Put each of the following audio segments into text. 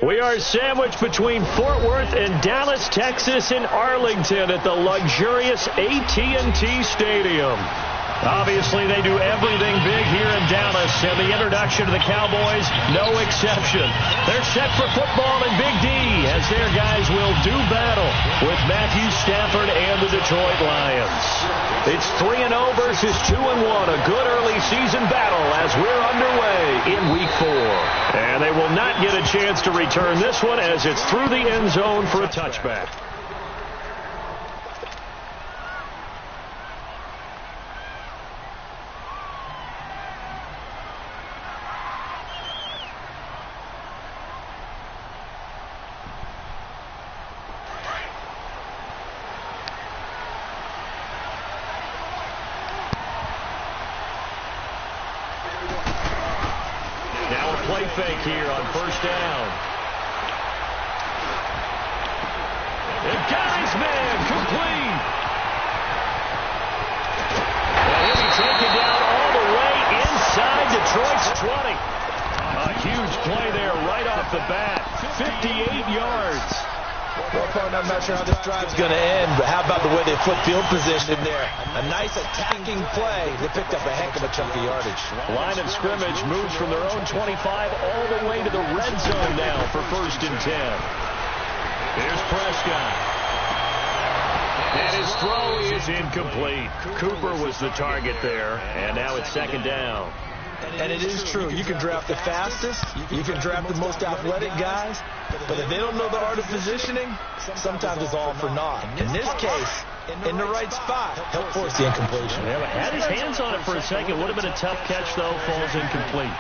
We are sandwiched between Fort Worth and Dallas, Texas, and Arlington at the luxurious AT&T Stadium. Obviously, they do everything big here in Dallas, and the introduction to the Cowboys, no exception. They're set for football in Big D as their guys will do battle with Matthew Stafford and the Detroit Lions. It's 3-0 versus 2-1, a good early season battle as we're underway in Week 4. And they will not get a chance to return this one as it's through the end zone for a touchback. Play fake here on first down. The guy's man complete. And he'll be taken down all the way inside Detroit's 20. A huge play there right off the bat. 58 yards. Well, partner, I'm not sure how this drive's going to end, but how about the way they flip field position there? A nice attacking play. They picked up a heck of a chunk of yardage. Line of scrimmage moves from their own 25 all the way to the red zone now for 1st and 10. Here's Prescott. And his throw is incomplete. Cooper was the target there, and now it's 2nd down. And it is true. You can draft the fastest. You can draft the most athletic guys. But if they don't know the art of positioning, sometimes it's all for naught. In this case, in the right spot, he'll force the incompletion. Yeah, had his hands on it for a second. Would have been a tough catch, though. Falls incomplete.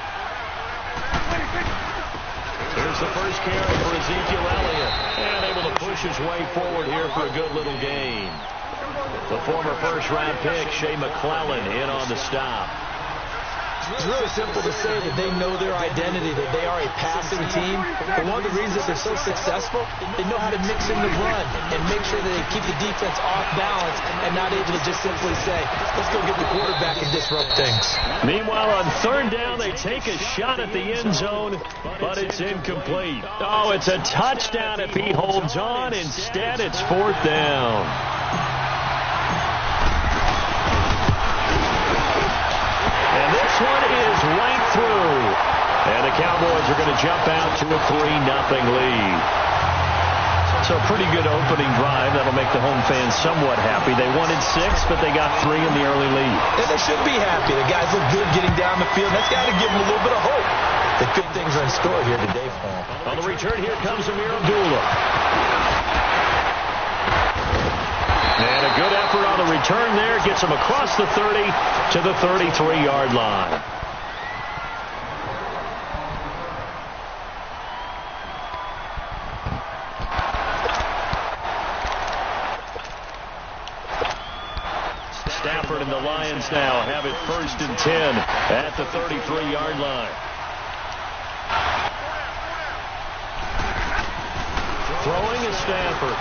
Here's the first carry for Ezekiel Elliott. And able to push his way forward here for a good little gain. The former first-round pick, Shea McClellan, in on the stop. It's really simple to say that they know their identity, that they are a passing team. But one of the reasons they're so successful, they know how to mix in the run and make sure that they keep the defense off balance and not able to just simply say, let's go get the quarterback and disrupt things. Meanwhile, on 3rd down, they take a shot at the end zone, but it's incomplete. Oh, it's a touchdown if he holds on. Instead, it's 4th down. One is right through, and the Cowboys are going to jump out to a 3-0 lead. So a pretty good opening drive. That'll make the home fans somewhat happy. They wanted 6, but they got 3 in the early lead. And they should be happy. The guys look good getting down the field. That's got to give them a little bit of hope that good things are in store here today for them. On the return, here comes Amir Abdullah. And a good effort on the return there. Gets him across the 30 to the 33-yard line. Stafford and the Lions now have it 1st and 10 at the 33-yard line. Throwing is Stafford.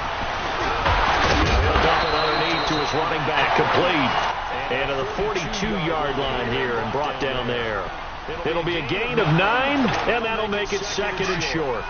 He'll dump it underneath to his running back, complete. And to the 42-yard line here and brought down there. It'll be a gain of 9, and that'll make it 2nd and short.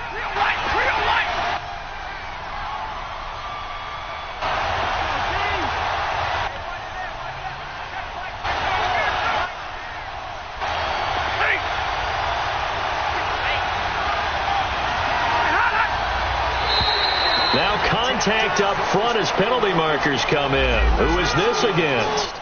Now contact up front as penalty markers come in. Who is this against?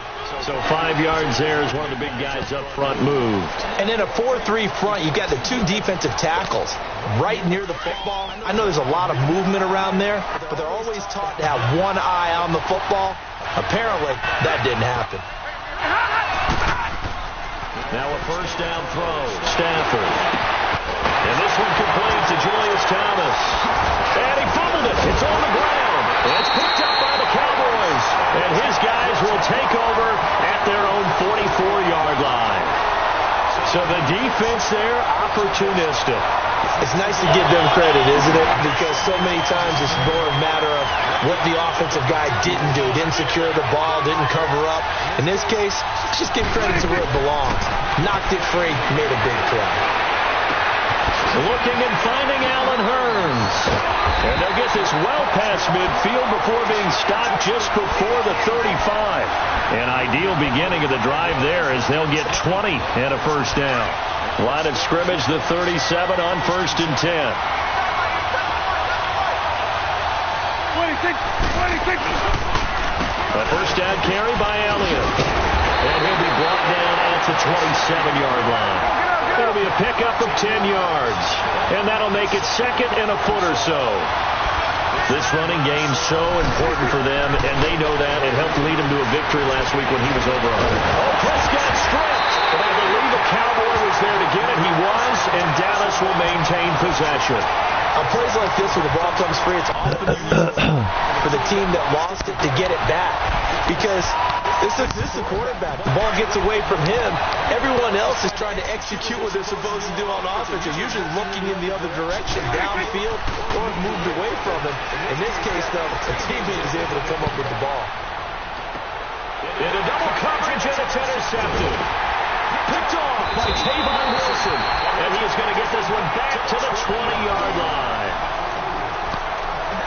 So 5 yards there as one of the big guys up front moved. And in a 4-3 front, you got the 2 defensive tackles right near the football. I know there's a lot of movement around there, but they're always taught to have one eye on the football. Apparently, that didn't happen. Now a first down throw. Stafford. And this one complete to Julius Thomas. And he fumbled it. It's on the ground. It's picked up by the Cowboys. And his guys will take over at their own 44-yard line. So the defense there, opportunistic. It's nice to give them credit, isn't it? Because so many times it's more a matter of what the offensive guy didn't do. Didn't secure the ball, didn't cover up. In this case, let's just give credit to where it belongs. Knocked it free, made a big play. Looking and finding Allen Hurns. And they'll get this well past midfield before being stopped just before the 35. An ideal beginning of the drive there as they'll get 20 and a first down. Line of scrimmage, the 37 on 1st and 10. 26. A first down carry by Elliott. And he'll be brought down at the 27-yard line. It'll be a pickup of 10 yards. And that'll make it 2nd and a foot or so. This running game's so important for them, and they know that. It helped lead them to a victory last week when he was over on it. Oh, Prescott stripped. But I believe a Cowboy was there to get it. He was, and Dallas will maintain possession. On plays like this where the ball comes free, it's often for the team that lost it to get it back. Because this is the quarterback. The ball gets away from him. Everyone else is trying to execute what they're supposed to do on offense. They're usually looking in the other direction, downfield, or moved away from him. In this case, though, a teammate is able to come up with the ball. Into double coverage, and it's intercepted. Picked off by Tavon Wilson. And he is going to get this one back to the 20-yard line.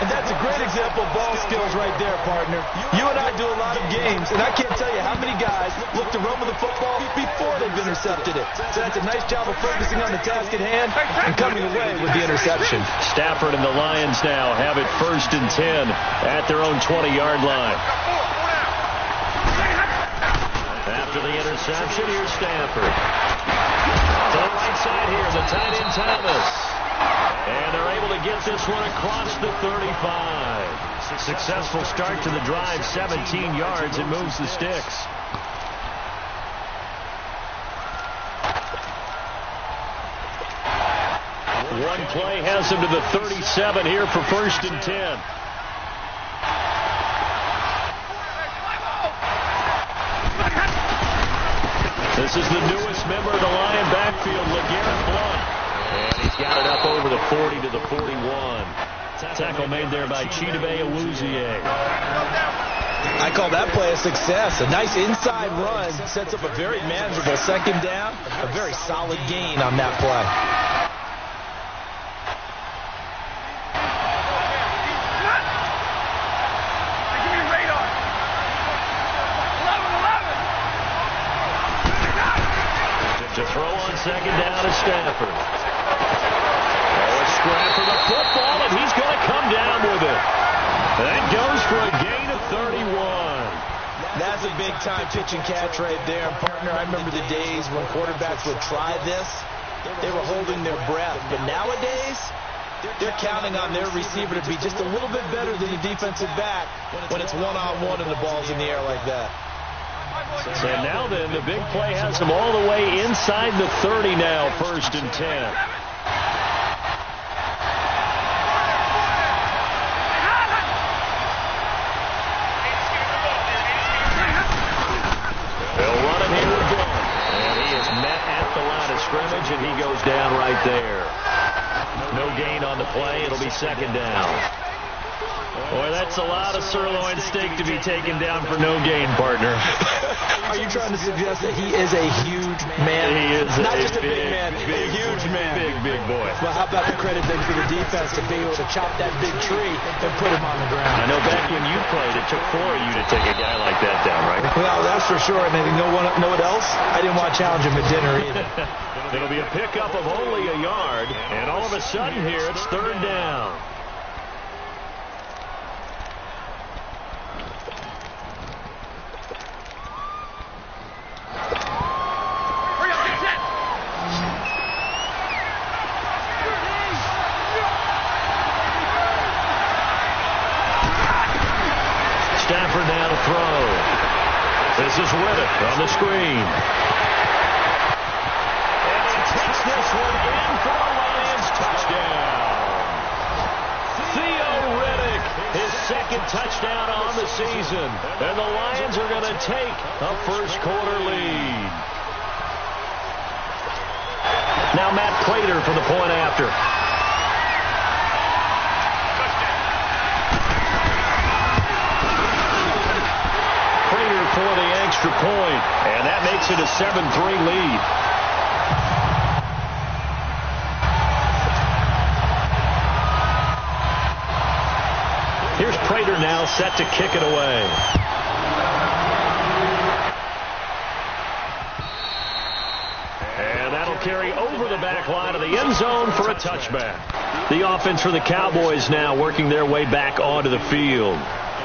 And that's a great example of ball skills right there, partner. You and I do a lot of games, and I can't tell you how many guys look to run with the football before they've intercepted it. So that's a nice job of focusing on the task at hand and coming away with the interception. Stafford and the Lions now have it 1st and 10 at their own 20-yard line. After the interception, here's Stafford. To the right side here, the tight end Thomas. And they're able to get this one across the 35. Successful start to the drive, 17 yards, and moves the sticks. One play has him to the 37 here for 1st and 10. This is the newest member of the Lion backfield, LeGarrette Blount. And he's got it up over the 40 to the 41. Tackle made there by Chidobe Awuzie. I call that play a success. A nice inside run sets up a very manageable 2nd down. A very solid gain on that play. To throw on 2nd down is Stafford. Oh, a scrap for the football, and he's going to come down with it. That goes for a gain of 31. That's a big-time pitch and catch right there. And, partner, I remember the days when quarterbacks would try this. They were holding their breath. But nowadays, they're counting on their receiver to be just a little bit better than the defensive back when it's one-on-one and the ball's in the air like that. And now then, the big play has him all the way inside the 30 now, 1st and 10. They'll run it here again. And he is met at the line of scrimmage, and he goes down right there. No gain on the play. It'll be 2nd down. Boy, that's a lot of sirloin steak to be taken down for no gain, partner. Are you trying to suggest that he is a huge man? He is not just a big man, a huge man. Big boy. Well, how about the credit then for the defense to be able to chop that big tree and put him on the ground? I know back when you played, it took 4 of you to take a guy like that down, right? Well, that's for sure. And then you know what else? I didn't want to challenge him at dinner either. It'll be a pickup of only a yard, and all of a sudden here, it's 3rd down. Stafford now to throw. This is Riddick on the screen. And he takes this one in for the Lions touchdown. Theo Riddick, his 2nd touchdown on the season. And the Lions are going to take a first-quarter lead. Now Matt Prater for the point after. For the extra point, and that makes it a 7-3 lead. Here's Prater now set to kick it away. And that'll carry over the back line of the end zone for a touchback. The offense for the Cowboys now working their way back onto the field.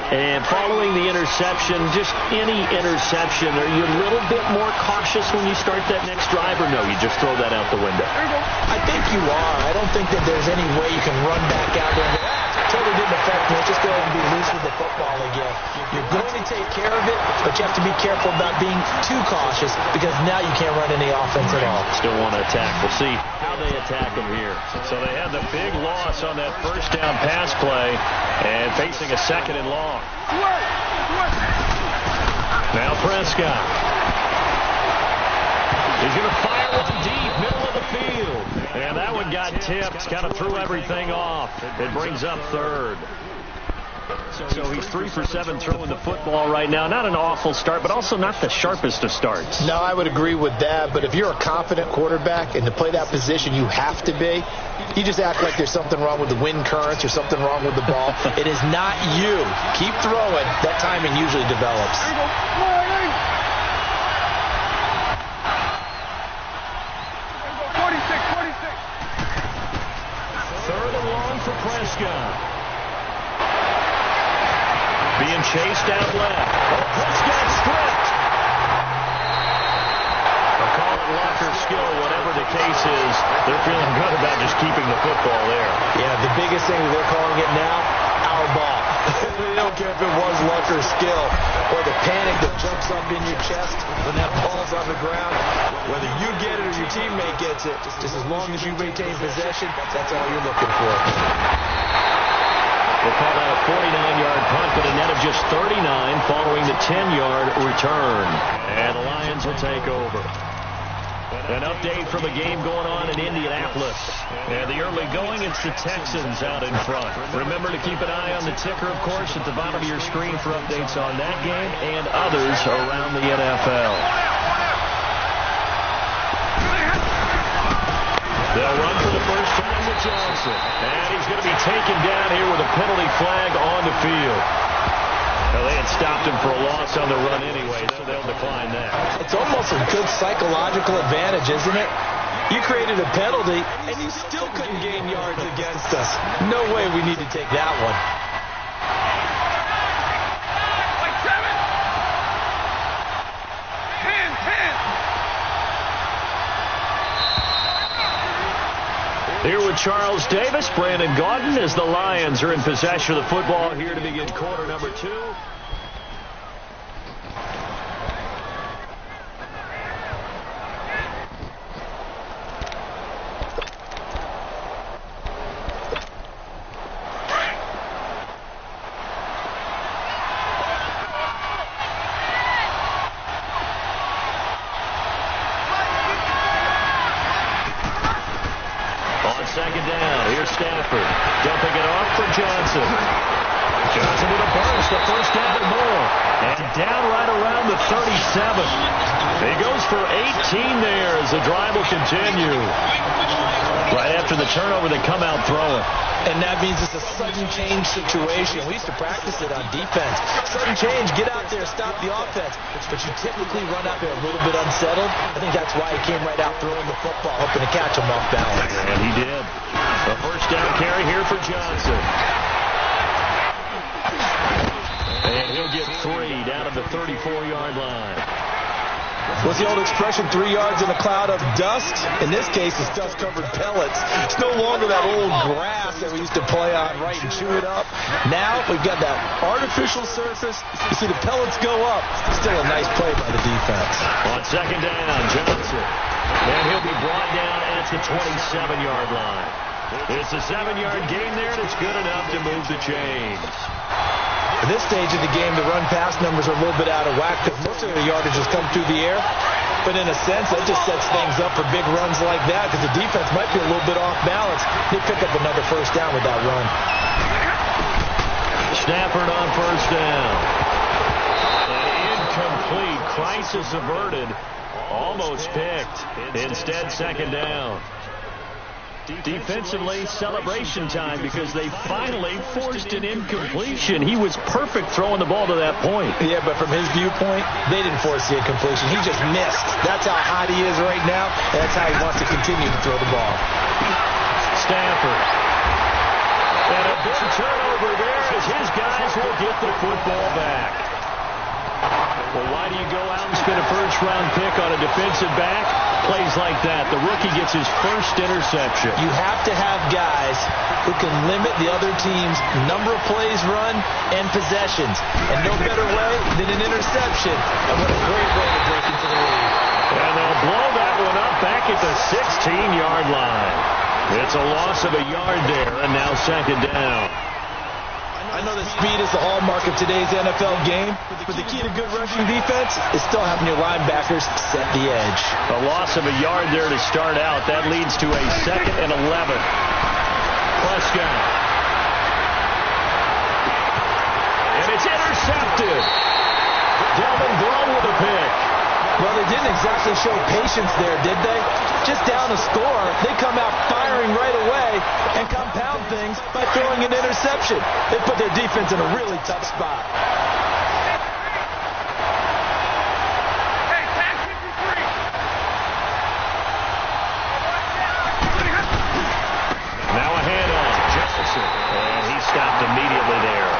And following the interception, just any interception, are you a little bit more cautious when you start that next drive, or no, you just throw that out the window? I think you are. I don't think that there's any way you can run back out there and go, totally didn't affect me. Let's just go ahead and be loose with the football again. You're going to take care of it, but you have to be careful about being too cautious because now you can't run any offense at all. Still want to attack. We'll see how they attack him here. So they had the big loss on that first down pass play and facing a 2nd and long. Now Prescott. He's going to fire one deep, middle of the field. And that one got tipped, kind of threw everything off. It brings up 3rd. So he's 3 for 7 throwing the football right now. Not an awful start, but also not the sharpest of starts. No, I would agree with that. But if you're a confident quarterback and to play that position, you have to be. You just act like there's something wrong with the wind currents or something wrong with the ball. It is not you. Keep throwing. That timing usually develops. 3rd and long for Prescott. Being chased out left. Oh, Prescott stripped. I'll call it luck or skill, whatever the case is. They're feeling good about just keeping the football there. Yeah, the biggest thing they're calling it now, our ball. They don't care if it was luck or skill or the panic that jumps up in your chest when that ball's on the ground. Whether you get it or your teammate gets it, just as long as you retain possession, that's all you're looking for. We'll call that a 49-yard punt, but a net of just 39 following the 10-yard return. And the Lions will take over. An update from the game going on in Indianapolis. And the early going, it's the Texans out in front. Remember to keep an eye on the ticker, of course, at the bottom of your screen for updates on that game and others around the NFL. They'll run for the first time with Johnson. And he's going to be taken down here with a penalty flag on the field. Well, they had stopped him for a loss on the run anyway, so they'll decline that. It's almost a good psychological advantage, isn't it? You created a penalty, and you still couldn't gain yards against us. No way we need to take that one. Here with Charles Davis, Brandon Gaudin, as the Lions are in possession of the football here to begin quarter number 2. Second down. Here's Stafford. Dumping it off for Johnson. Johnson with a burst. The first down and more. And down right around the 37. He goes for 18 there as the drive will continue. Right after the turnover, they come out throwing. And that means it's a sudden change situation. We used to practice it on defense. Sudden change, get out there, stop the offense. But you typically run out there a little bit unsettled. I think that's why he came right out throwing the football, hoping to catch him off balance. And he did. A first down carry here for Johnson. And he'll get 3 down at the 34-yard line. What's the old expression, 3 yards in a cloud of dust? In this case, it's dust-covered pellets. It's no longer that old grass that we used to play on, right, and chew it up. Now we've got that artificial surface. You see the pellets go up. Still a nice play by the defense. On second down, Johnson. And he'll be brought down at the 27-yard line. It's a 7-yard gain there, and it's good enough to move the chains. At this stage of the game, the run-pass numbers are a little bit out of whack because most of the yardage has come through the air. But in a sense, that just sets things up for big runs like that because the defense might be a little bit off balance. They pick up another first down with that run. Stafford on first down. An incomplete. Crisis averted. Almost picked. Instead, second down. Defensively, celebration time because they finally forced an incompletion. He was perfect throwing the ball to that point. Yeah, but from his viewpoint, they didn't force the incompletion. He just missed. That's how hot he is right now, and that's how he wants to continue to throw the ball. Stafford. And a big turnover there as his guys will get the football back. Well, why do you go out and spend a first-round pick on a defensive back? Plays like that. The rookie gets his first interception. You have to have guys who can limit the other team's number of plays run and possessions. And no better way than an interception. And what a great way to break into the lead. And they'll blow that one up back at the 16-yard line. It's a loss of a yard there, and now second down. I know that speed is the hallmark of today's NFL game, but the key to good rushing defense is still having your linebackers set the edge. A loss of a yard there to start out. That leads to a 2nd and 11. Prescott. And it's intercepted. Delvin Blow with a pick. Well, they didn't exactly show patience there, did they? Just down a score, they come out firing right away and compound things by throwing an interception. They put their defense in a really tough spot. Now a handoff. Jefferson. And he stopped immediately there.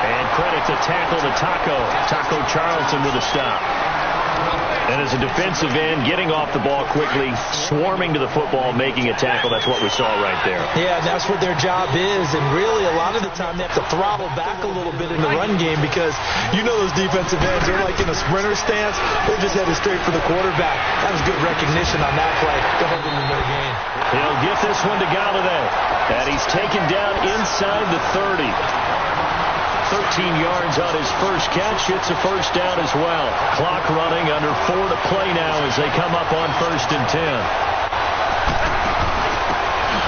And credit to tackle to Taco Charlton with a stop. And as a defensive end, getting off the ball quickly, swarming to the football, making a tackle. That's what we saw right there. Yeah, that's what their job is. And really, a lot of the time, they have to throttle back a little bit in the run game because you know those defensive ends are like in a sprinter stance. They're just headed straight for the quarterback. That was good recognition on that play to hold them in their game. He'll get this one to Galladay. And he's taken down inside the 30. 13 yards on his first catch. It's a first down as well. Clock running, under 4 to play now as they come up on 1st and 10.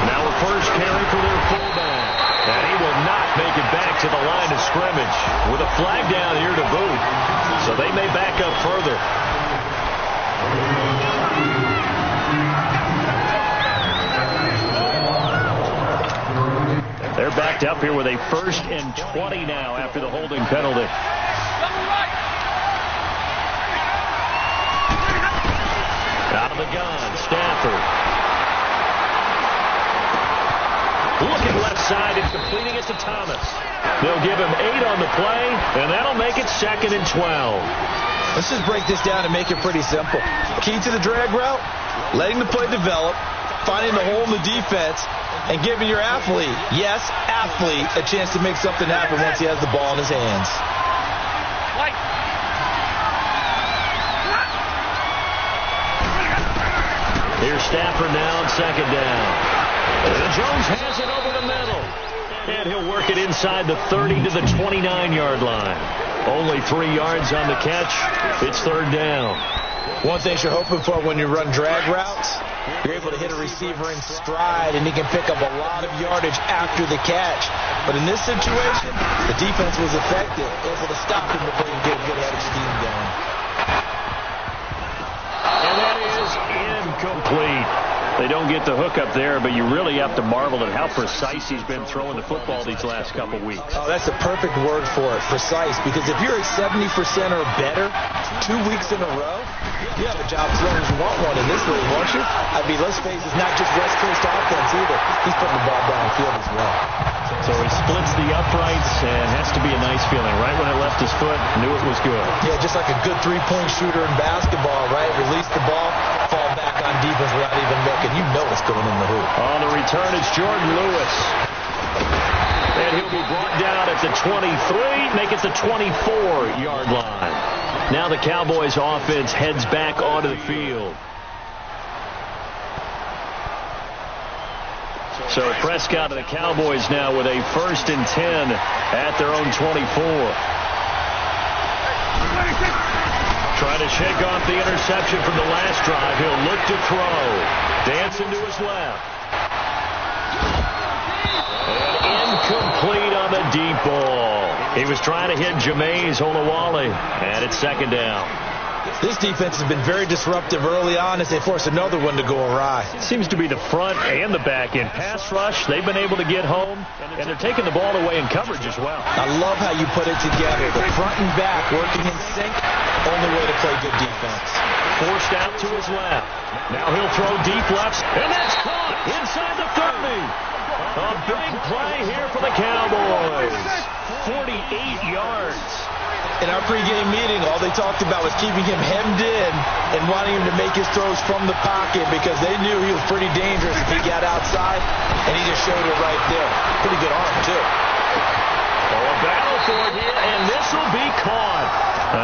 Now a first carry for their fullback. And he will not make it back to the line of scrimmage with a flag down here to boot. So they may back up further. They're backed up here with a 1st and 20 now after the holding penalty. Out of the gun, Stafford. Looking left side and completing it to Thomas. They'll give him 8 on the play, and that'll make it 2nd and 12. Let's just break this down and make it pretty simple. Key to the drag route, letting the play develop, finding the hole in the defense, and giving your athlete, yes, athlete, a chance to make something happen once he has the ball in his hands. Here's Stafford now on 2nd down. And Jones has it over the middle. And he'll work it inside the 30 to the 29-yard line. Only 3 yards on the catch. It's 3rd down. One thing you're hoping for when you run drag routes, you're able to hit a receiver in stride, and he can pick up a lot of yardage after the catch. But in this situation, the defense was effective, able to stop him before he could get a good head of steam going. And that is incomplete. They don't get the hook up there, but you really have to marvel at how precise he's been throwing the football these last couple weeks. Oh, that's the perfect word for it, precise, because if you're at 70% or better 2 weeks in a row, you have a job as long as you want one in this league, won't you? I mean, let's face it, it's not just West Coast offense either. He's putting the ball downfield as well. So he splits the uprights and has to be a nice feeling. Right when it left his foot, knew it was good. Yeah, just like a good three-point shooter in basketball, right? Release the ball, fall back on defense without even looking. You know it's going in the hoop. On the return, it's Jordan Lewis. And he'll be brought down at the 23, make it the 24-yard line. Now the Cowboys offense heads back onto the field. So Prescott and the Cowboys now with a 1st and 10 at their own 24. Trying to shake off the interception from the last drive. He'll look to throw. Dancing to his left. And incomplete on the deep ball. He was trying to hit Jameis Olawale, and it's 2nd down. This defense has been very disruptive early on as they force another one to go awry. Seems to be the front and the back end. Pass rush, they've been able to get home, and they're taking the ball away in coverage as well. I love how you put it together. The front and back working in sync, only way to play good defense. Forced out to his left. Now he'll throw deep left, and that's caught inside the 30. A big play here for the Cowboys. 48 yards. In our pregame meeting, all they talked about was keeping him hemmed in and wanting him to make his throws from the pocket because they knew he was pretty dangerous if he got outside, and he just showed it right there. Pretty good arm, too. Oh, a battle for it here, and this will be caught.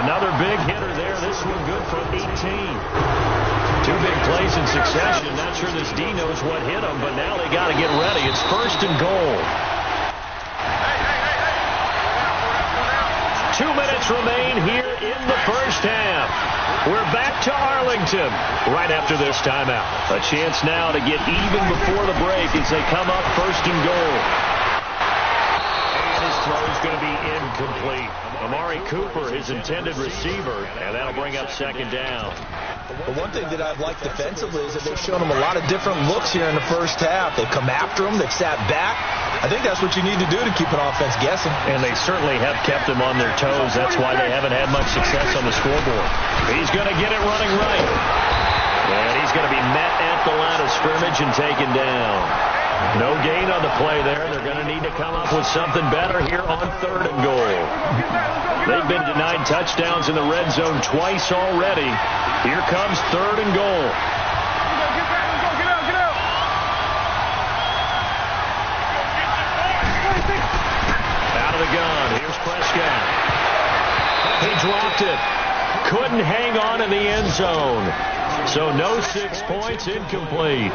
Another big hitter there. This one good for 18. 2 big plays in succession. Not sure this D knows what hit him, but now they got to get ready. It's 1st and goal. 2 minutes remain here in the first half. We're back to Arlington right after this timeout. A chance now to get even before the break as they come up 1st and goal. And his throw is going to be incomplete. Amari Cooper, his intended receiver, and that'll bring up 2nd down. But one thing that I've liked defensively is that they've shown him a lot of different looks here in the first half. They've come after him. They've sat back. I think that's what you need to do to keep an offense guessing. And they certainly have kept them on their toes. That's why they haven't had much success on the scoreboard. He's going to get it running right. And he's going to be met at the line of scrimmage and taken down. No gain on the play there. They're going to need to come up with something better here on 3rd and goal. They've been denied touchdowns in the red zone twice already. Here comes 3rd and goal. Out of the gun. Here's Prescott. He dropped it. Couldn't hang on in the end zone. So no 6 points, incomplete.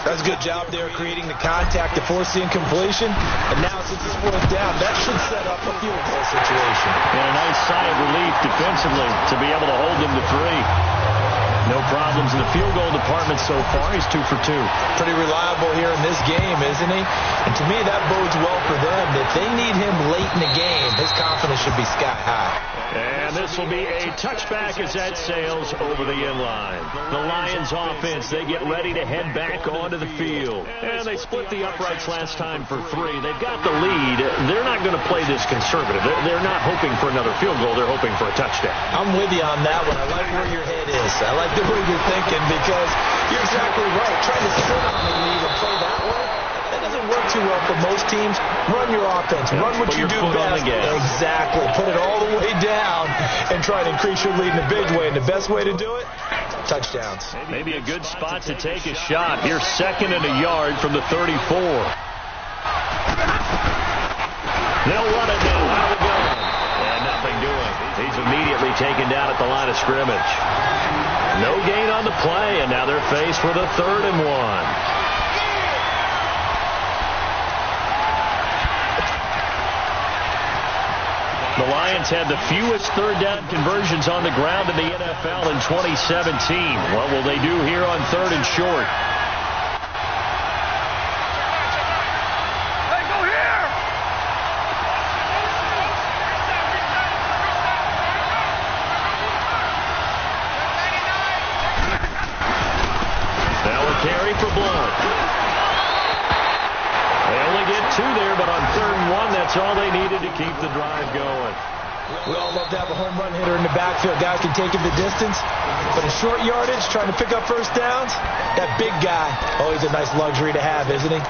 That's a good job there creating the contact to force the incompletion. And now since it's 4th down, that should set up a field goal situation. And a nice sigh of relief defensively to be able to hold them to 3. No problems in the field goal department so far. He's 2 for 2. Pretty reliable here in this game, isn't he? And to me, that bodes well for them. If they need him late in the game, his confidence should be sky high. And this will be a touchback as that sails over the end line. The Lions offense, they get ready to head back onto the field. And they split the uprights last time for 3. They've got the lead. They're not going to play this conservative. They're not hoping for another field goal. They're hoping for a touchdown. I'm with you on that one. I like where your head is. I like the way you're thinking because you're exactly right. Trying to sit on the lead and play that way, that doesn't work too well for most teams. Run your offense. Run what you do best. Exactly. Put it all the way down and try to increase your lead in a big way. And the best way to do it, touchdowns. Maybe a good spot to take a shot. Here's 2nd and a yard from the 34. They'll run it now out of the gun. And nothing doing. He's immediately taken down at the line of scrimmage. No gain on the play, and now they're faced with a 3rd and 1. The Lions had the fewest third down conversions on the ground in the NFL in 2017. What will they do here on 3rd and short? Carry for Blunt. They only get 2 there, but on 3rd and 1, that's all they needed to keep the drive going. We all love to have a home run hitter in the backfield. Guys can take it the distance, but in short yardage, trying to pick up first downs, that big guy, always a nice luxury to have, isn't he?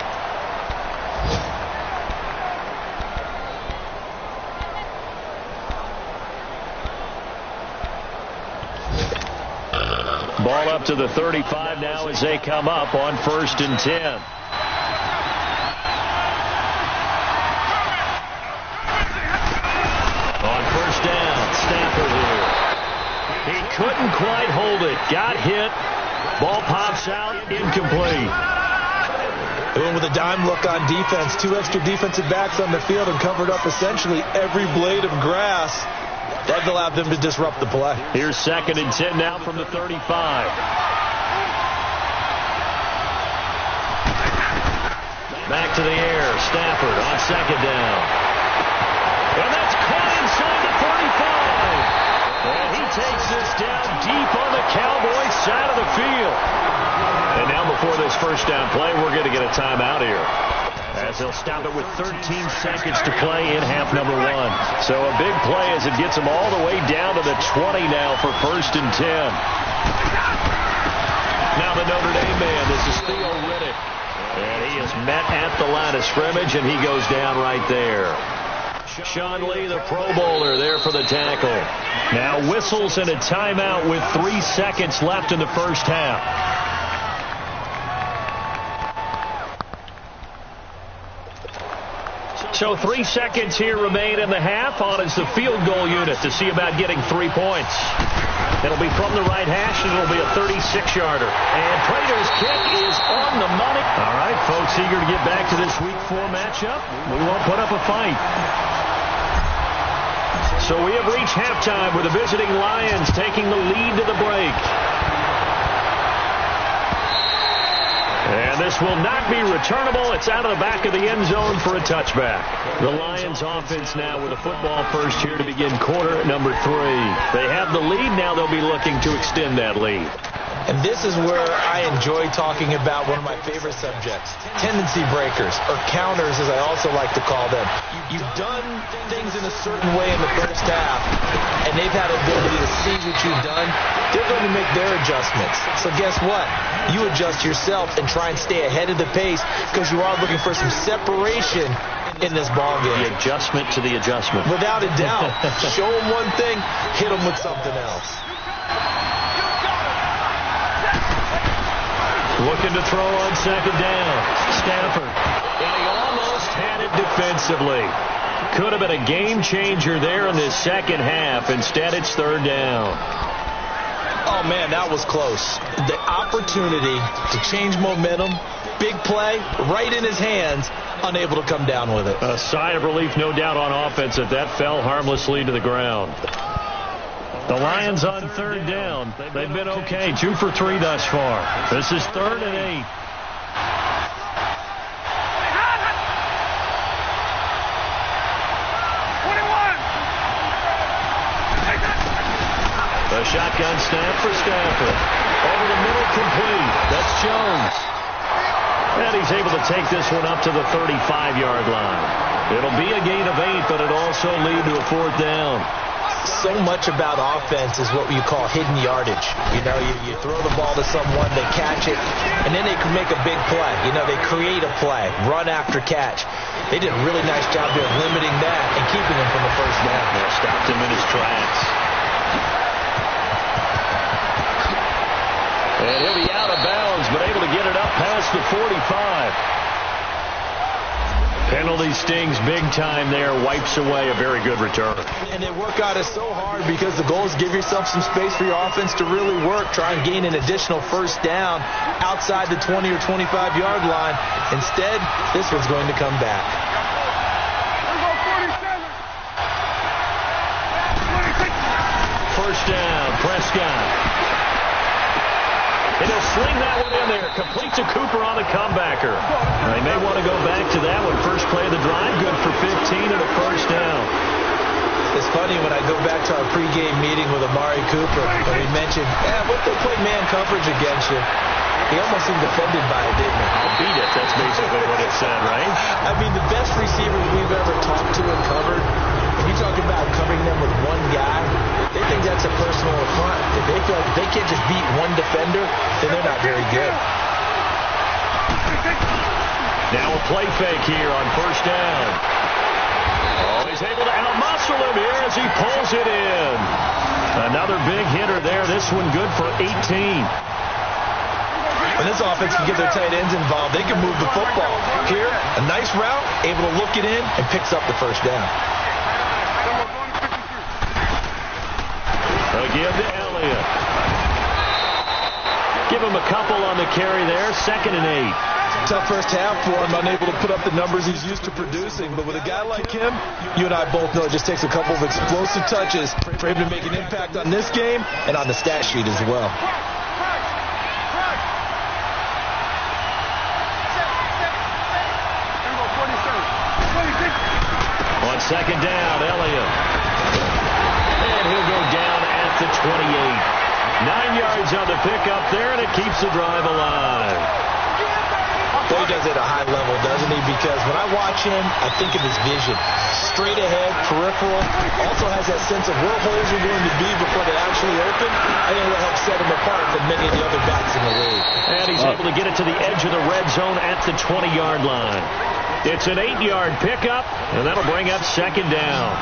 Ball up to the 35 now as they come up on 1st and 10. On 1st down, Stafford here. He couldn't quite hold it. Got hit. Ball pops out. Incomplete. Doing with a dime look on defense. 2 extra defensive backs on the field and covered up essentially every blade of grass. That allowed them to disrupt the play. Here's 2nd and 10 now from the 35. Back to the air. Stafford on 2nd down. And that's caught inside the 45. And he takes this down deep on the Cowboys side of the field. And now before this first down play, we're going to get a timeout here, as they'll stop it with 13 seconds to play in half number 1. So a big play as it gets them all the way down to the 20 now for 1st and 10. Now the Notre Dame man, this is Theo Riddick. And he is met at the line of scrimmage, and he goes down right there. Sean Lee, the Pro Bowler, there for the tackle. Now whistles and a timeout with 3 seconds left in the first half. So 3 seconds here remain in the half. On is the field goal unit to see about getting 3 points. It'll be from the right hash, and it'll be a 36-yarder. And Prater's kick is on the money. All right, folks, eager to get back to this Week 4 matchup. We won't put up a fight. So we have reached halftime with the visiting Lions taking the lead to the break. And this will not be returnable. It's out of the back of the end zone for a touchback. The Lions offense now with a football first here to begin quarter number 3. They have the lead. Now they'll be looking to extend that lead. And this is where I enjoy talking about one of my favorite subjects, tendency breakers, or counters as I also like to call them. You've done things in a certain way in the first half, and they've had the ability to see what you've done. They're going to make their adjustments. So guess what? You adjust yourself and try and stay ahead of the pace because you are looking for some separation in this ball game. The adjustment to the adjustment. Without a doubt. Show them one thing, hit them with something else. Looking to throw on 2nd down. Stafford. And he almost had it defensively. Could have been a game changer there in this second half. Instead, it's 3rd down. Oh, man, that was close. The opportunity to change momentum, big play, right in his hands, unable to come down with it. A sigh of relief, no doubt, on offense that fell harmlessly to the ground. The Lions on 3rd down. They've been okay. 2 for 3 thus far. This is 3rd and 8. The shotgun snap for Stafford. Over the middle, complete. That's Jones. And he's able to take this one up to the 35-yard line. It'll be a gain of 8, but it'll also lead to a 4th down. So much about offense is what you call hidden yardage. You know, you throw the ball to someone, they catch it, and then they can make a big play. You know, they create a play, run after catch. They did a really nice job there of limiting that and keeping him from the first down. They stopped him in his tracks. And he'll be out of bounds, but able to get it up past the 45. Penalty stings big time there, wipes away a very good return. And they work out it so hard because the goal is give yourself some space for your offense to really work, try and gain an additional first down outside the 20 or 25-yard line. Instead, this one's going to come back. first down. Prescott. And he'll sling that one in there. Complete to Cooper on the comebacker. They may want to go back to that one. First play of the drive, good for 15 and a first down. It's funny when I go back to our pregame meeting with Amari Cooper, and we mentioned, what they play man coverage against you. He almost seemed offended by it, didn't he? I'll beat it. That's basically what it said, right? I mean, the best receivers we've ever talked to and covered, when you talk about covering them with one guy, they think that's a personal affront. If they feel like they can't just beat one defender, then they're not very good. Now a play fake here on first down. Oh, he's able to out-muscle him here as he pulls it in. Another big hitter there. This one good for 18. When this offense can get their tight ends involved, they can move the football. Here, a nice route, able to look it in, and picks up the first down. Again to Elliott. Give him a couple on the carry there. 2nd and 8. Tough first half for him, unable to put up the numbers he's used to producing. But with a guy like him, you and I both know it just takes a couple of explosive touches for him to make an impact on this game and on the stat sheet as well. On 2nd down, Elliott. And he'll go down at the 28. 9 yards on the pickup there, and it keeps the drive alive. Well, he does it at a high level, doesn't he? Because when I watch him, I think of his vision. Straight ahead, peripheral. Also has that sense of where holes are going to be before they actually open. I think that helps set him apart from many of the other backs in the league. And he's able to get it to the edge of the red zone at the 20-yard line. It's an 8-yard pickup, and that'll bring up 2nd down.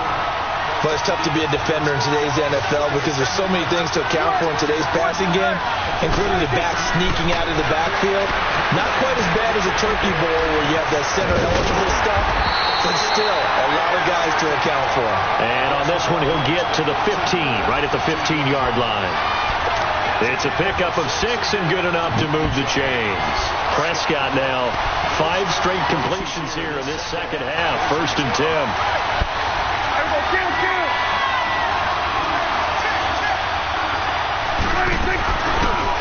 Well, it's tough to be a defender in today's NFL because there's so many things to account for in today's passing game, including the back sneaking out of the backfield. Not quite as bad as a turkey bowl where you have that center-eligible stuff, but still a lot of guys to account for. And on this one, he'll get to the 15, right at the 15-yard line. It's a pickup of 6 and good enough to move the chains. Prescott now 5 straight completions here in this second half. 1st and 10.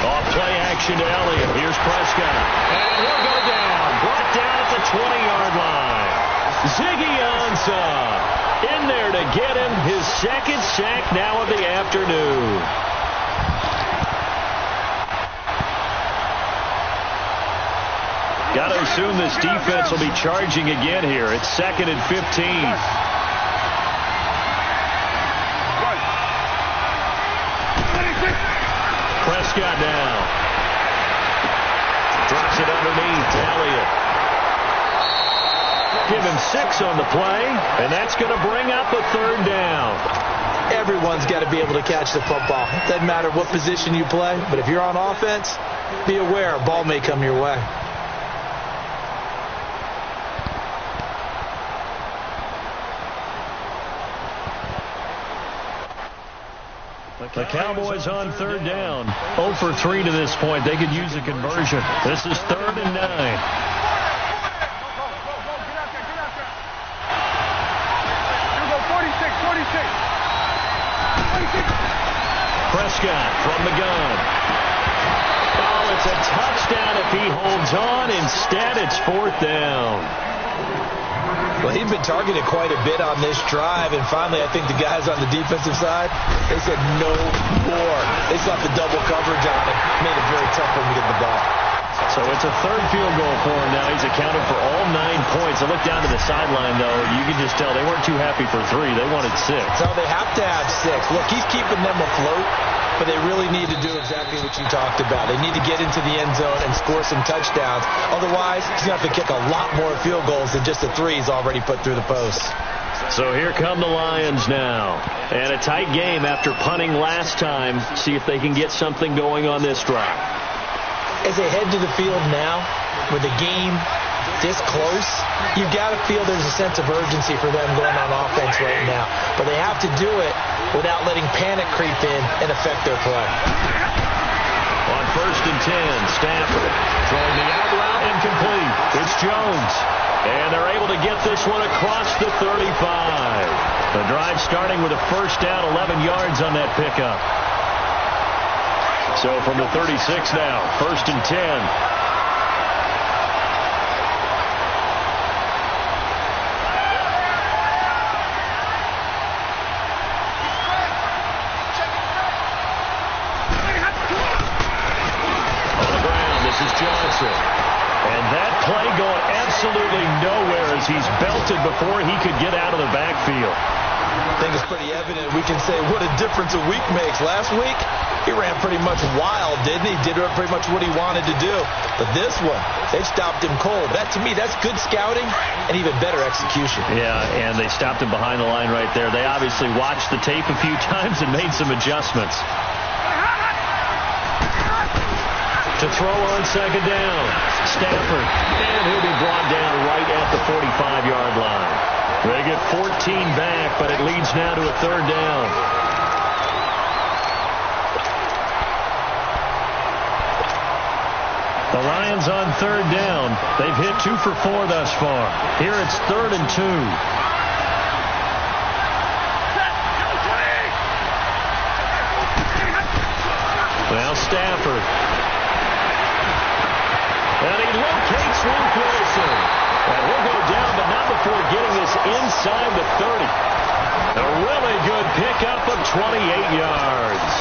Off play action to Elliott. Here's Prescott. And he'll go down. Brought down at the 20-yard line. Ziggy Ansah in there to get him his 2nd sack now of the afternoon. Got to assume this defense will be charging again here. It's 2nd and 15. Prescott now. Drops it underneath. Elliott. Give him 6 on the play, and that's going to bring up a 3rd down. Everyone's got to be able to catch the football. Doesn't matter what position you play, but if you're on offense, be aware a ball may come your way. The Cowboys on 3rd down. 0 for 3 to this point. They could use a conversion. This is 3rd and 9. Prescott from the gun. Oh, it's a touchdown if he holds on. Instead, it's 4th down. Well, he's been targeted quite a bit on this drive, and finally I think the guys on the defensive side, they said no more. They slapped the double coverage on him, made it very tough for him to get the ball. So it's a 3rd field goal for him now. He's accounted for all 9 points. I look down to the sideline, though. You can just tell they weren't too happy for 3. They wanted 6. So they have to have 6. Look, he's keeping them afloat, but they really need to do exactly what you talked about. They need to get into the end zone and score some touchdowns. Otherwise, he's going to have to kick a lot more field goals than just the 3 he's already put through the post. So here come the Lions now. And a tight game after punting last time. See if they can get something going on this drive. As they head to the field now, with the game this close, you've got to feel there's a sense of urgency for them going on offense right now. But they have to do it without letting panic creep in and affect their play. On 1st and 10, Stafford throwing the out route incomplete. It's Jones. And they're able to get this one across the 35. The drive starting with a first down, 11 yards on that pickup. So from the 36 now, 1st and 10. And that play going absolutely nowhere as he's belted before he could get out of the backfield. I think it's pretty evident. We can say what a difference a week makes. Last week, he ran pretty much wild, didn't he? Did pretty much what he wanted to do. But this one, they stopped him cold. That, to me, that's good scouting and even better execution. Yeah, and they stopped him behind the line right there. They obviously watched the tape a few times and made some adjustments. To throw on 2nd down, Stafford, and he'll be brought down right at the 45-yard line. They get 14 back, but it leads now to a 3rd down. The Lions on 3rd down. They've hit 2 for 4 thus far. Here it's 3rd and 2. Well, Stafford. And he locates Luke Wilson. And he'll go down, but not before getting this inside the 30. A really good pickup of 28 yards.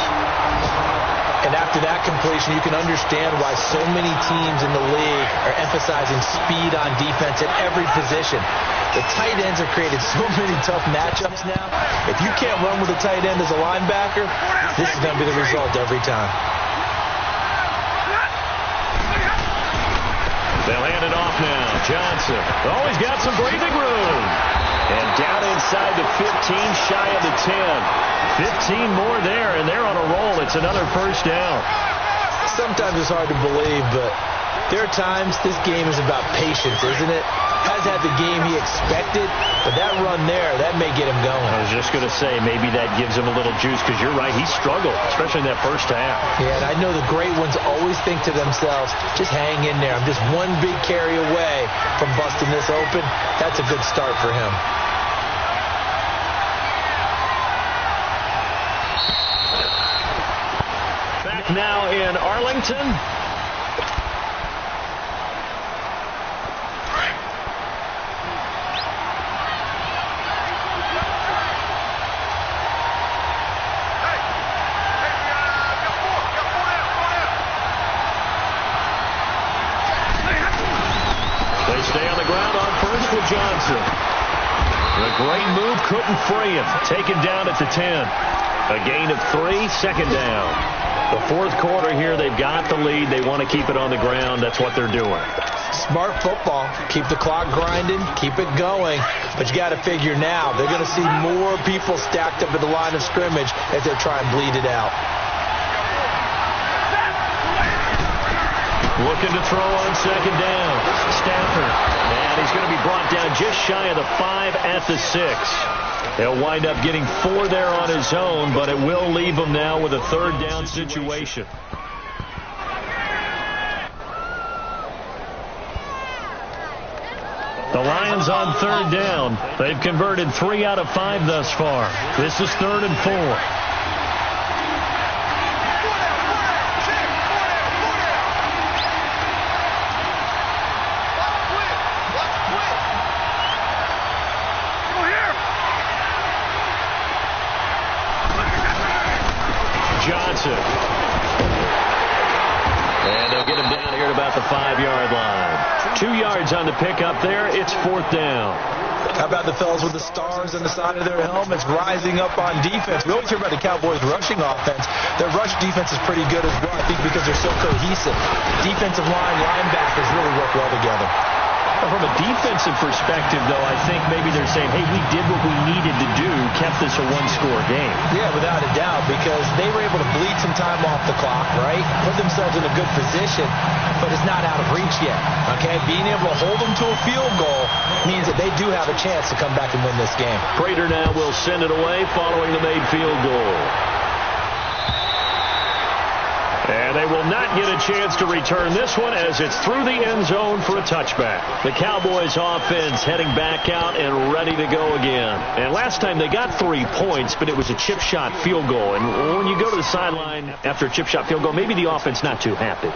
And after that completion, you can understand why so many teams in the league are emphasizing speed on defense at every position. The tight ends have created so many tough matchups now. If you can't run with a tight end as a linebacker, this is going to be the result every time. They'll hand it off now. Johnson. Oh, he's got some breathing room. And down inside the 15, shy of the 10. 15 more there, and they're on a roll. It's another first down. Sometimes it's hard to believe, but there are times this game is about patience, isn't it? Has had the game he expected, but that run there, that may get him going. I was just going to say, maybe that gives him a little juice, because you're right, he struggled, especially in that first half. Yeah, and I know the great ones always think to themselves, just hang in there. I'm just one big carry away from busting this open. That's a good start for him. Back now in Arlington. Johnson. The great move couldn't free him. Taken down at the 10. A gain of 3, 2nd down. The 4th quarter here, they've got the lead. They want to keep it on the ground. That's what they're doing. Smart football. Keep the clock grinding. Keep it going. But you got to figure now, they're going to see more people stacked up at the line of scrimmage as they try and bleed it out. Looking to throw on 2nd down. Stafford. And he's going to be brought down just shy of the 5 at the 6. He'll wind up getting 4 there on his own, but it will leave him now with a 3rd down situation. The Lions on 3rd down. They've converted 3 out of 5 thus far. This is 3rd and 4. Johnson. And they'll get him down here at about the 5-yard line. 2 yards on the pickup there. It's 4th down. How about the fellas with the stars on the side of their helmets rising up on defense? We always hear about the Cowboys' rushing offense. Their rush defense is pretty good as well, I think, because they're so cohesive. Defensive line, linebackers really work well together. From a defensive perspective, though, I think maybe they're saying, hey, we did what we needed to do, kept this a one-score game. Yeah, without a doubt, because they were able to bleed some time off the clock, right? Put themselves in a good position, but it's not out of reach yet, okay? Being able to hold them to a field goal means that they do have a chance to come back and win this game. Prater now will send it away following the made field goal. And And they will not get a chance to return this one as it's through the end zone for a touchback. The Cowboys offense heading back out and ready to go again. And last time they got 3 points, but it was a chip shot field goal. And when you go to the sideline after a chip shot field goal, maybe the offense not too happy.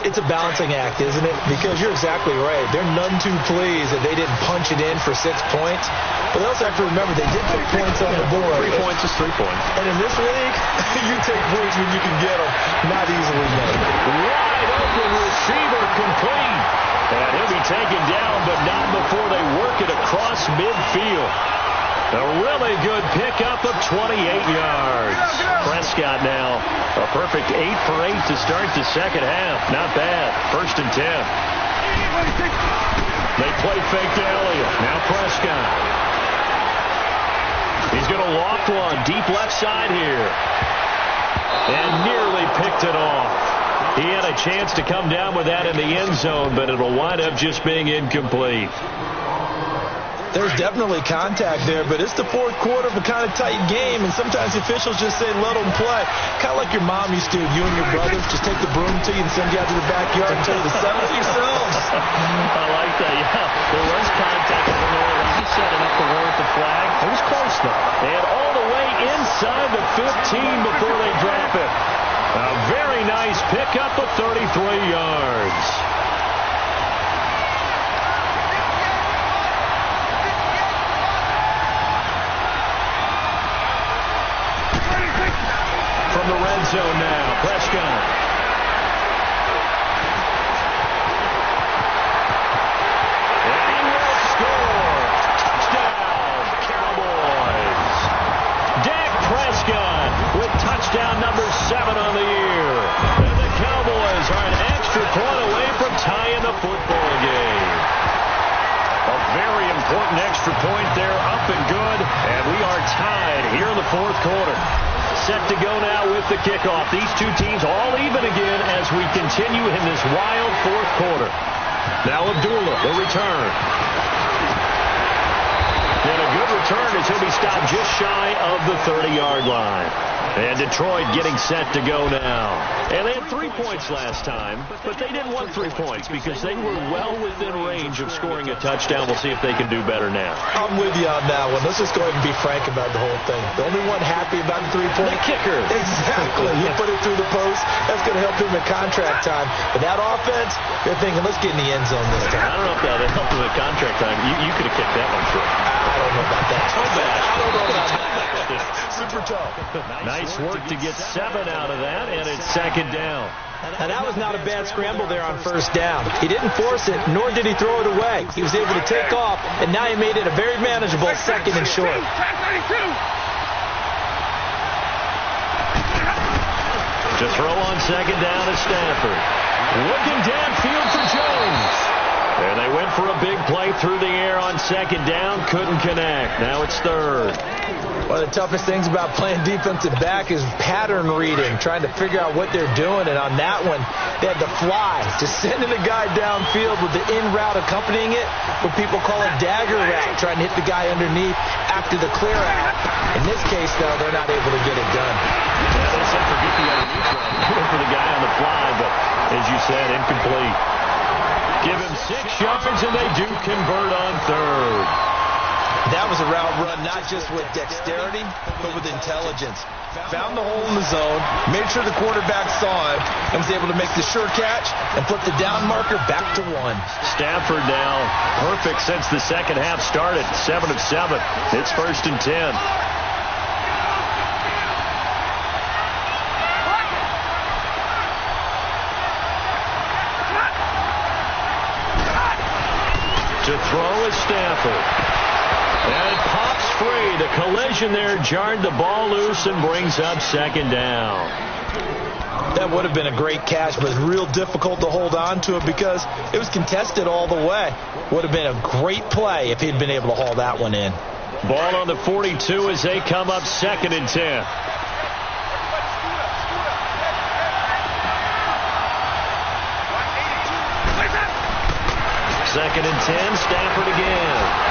It's a balancing act, isn't it? Because you're exactly right. They're none too pleased that they didn't punch it in for 6 points. But they also have to remember they did put points on the board. 3 points is 3 points. And in this league, you take points when you can get them. Not easily made. Wide open receiver complete. And he'll be taken down, but not before they work it across midfield. A really good pickup of 28 yards. Prescott now a perfect 8 for 8 to start the second half. Not bad. 1st and 10. They play fake to Elliott. Now Prescott. He's going to loft one deep left side here. And nearly picked it off. He had a chance to come down with that in the end zone, but it'll wind up just being incomplete. There's definitely contact there, but it's the 4th quarter of a kind of tight game, and sometimes officials just say, let them play. Kind of like your mom used to, you and your brother, just take the broom to you and send you out to the backyard and tell you to settle yourselves. I like that, yeah. There was contact in the middle. He set it up to warrant the flag. It was close, though. And all the way inside the 15 before they drop it. A very nice pickup of 33 yards. From the red zone now, Prescott. And he will score. Touchdown, Cowboys. Dak Prescott with touchdown number 7 on the year. And the Cowboys are an extra point away from tying the football game. A very important extra point there, up and good. And we are tied here in the 4th quarter. Set to go now with the kickoff. These two teams all even again as we continue in this wild 4th quarter. Now Abdullah, the return. And a good return as he'll be stopped just shy of the 30-yard line. And Detroit getting set to go now. And they had 3 points last time, but they didn't want 3 points because they were well within range of scoring a touchdown. We'll see if they can do better now. I'm with you on that one. Let's just go ahead and be frank about the whole thing. The only one happy about the 3-point? The kicker. Exactly. He put it through the post. That's going to help him in contract time. But that offense, they're thinking, let's get in the end zone this time. I don't know if that helped him in contract time. You could have kicked that one through. I don't know about that. So bad. I don't know about that. Super tough. Nice work to get 7 out of that, and it's 2nd down. And that was not a bad scramble there on 1st down. He didn't force it, nor did he throw it away. He was able to take off, and now he made it a very manageable 2nd and short. To throw on 2nd down is Stafford. Looking downfield for Jones. And they went for a big play through the air on 2nd down. Couldn't connect. Now it's 3rd. One of the toughest things about playing defensive back is pattern reading, trying to figure out what they're doing. And on that one, they had to fly, just sending a guy downfield with the in route accompanying it, what people call a dagger route, trying to hit the guy underneath after the clear out. In this case, though, they're not able to get it done. Yeah, they said forget the underneath route for the guy on the fly, but as you said, incomplete. Give him 6 yards, and they do convert on 3rd. That was a route run not just with dexterity, but with intelligence. Found the hole in the zone, made sure the quarterback saw it, and was able to make the sure catch and put the down marker back to 1. Stafford now perfect since the second half started. 7 of 7. It's 1st and 10. To throw is Stafford. And it pops free. The collision there jarred the ball loose and brings up 2nd down. That would have been a great catch, but it's real difficult to hold on to it because it was contested all the way. Would have been a great play if he'd been able to haul that one in. Ball on the 42 as they come up 2nd and 10. Second and 10, Stafford again.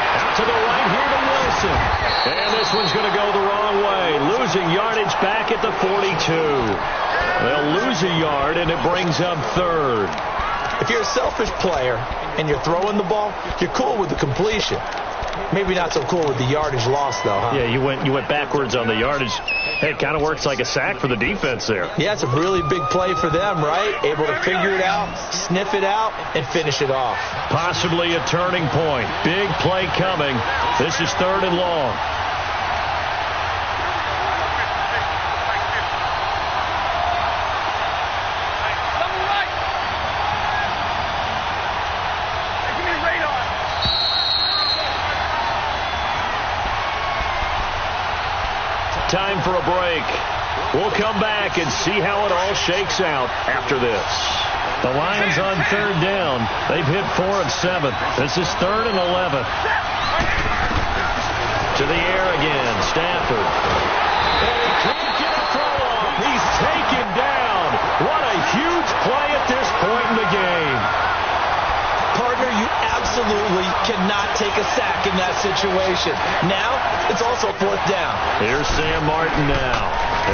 Out to the right here to Wilson. And this one's going to go the wrong way. Losing yardage back at the 42. They'll lose a yard, and it brings up third. If you're a selfish player and you're throwing the ball, you're cool with the completion. Maybe not so cool with the yardage loss, though, huh? Yeah, you went backwards on the yardage. Hey, it kind of works like a sack for the defense there. Yeah, it's a really big play for them, right? Able to figure it out, sniff it out, and finish it off. Possibly a turning point. Big play coming. This is 3rd and long. Time for a break. We'll come back and see how it all shakes out after this. The Lions on 3rd down. They've hit 4 of 7. This is 3rd and 11. To the air again. Stafford. And he can't get a throw off. He's taken down. What a huge play at this point in the game. Partner, you absolutely cannot take a sack in that situation. Now, it's also 4th down. Here's Sam Martin now,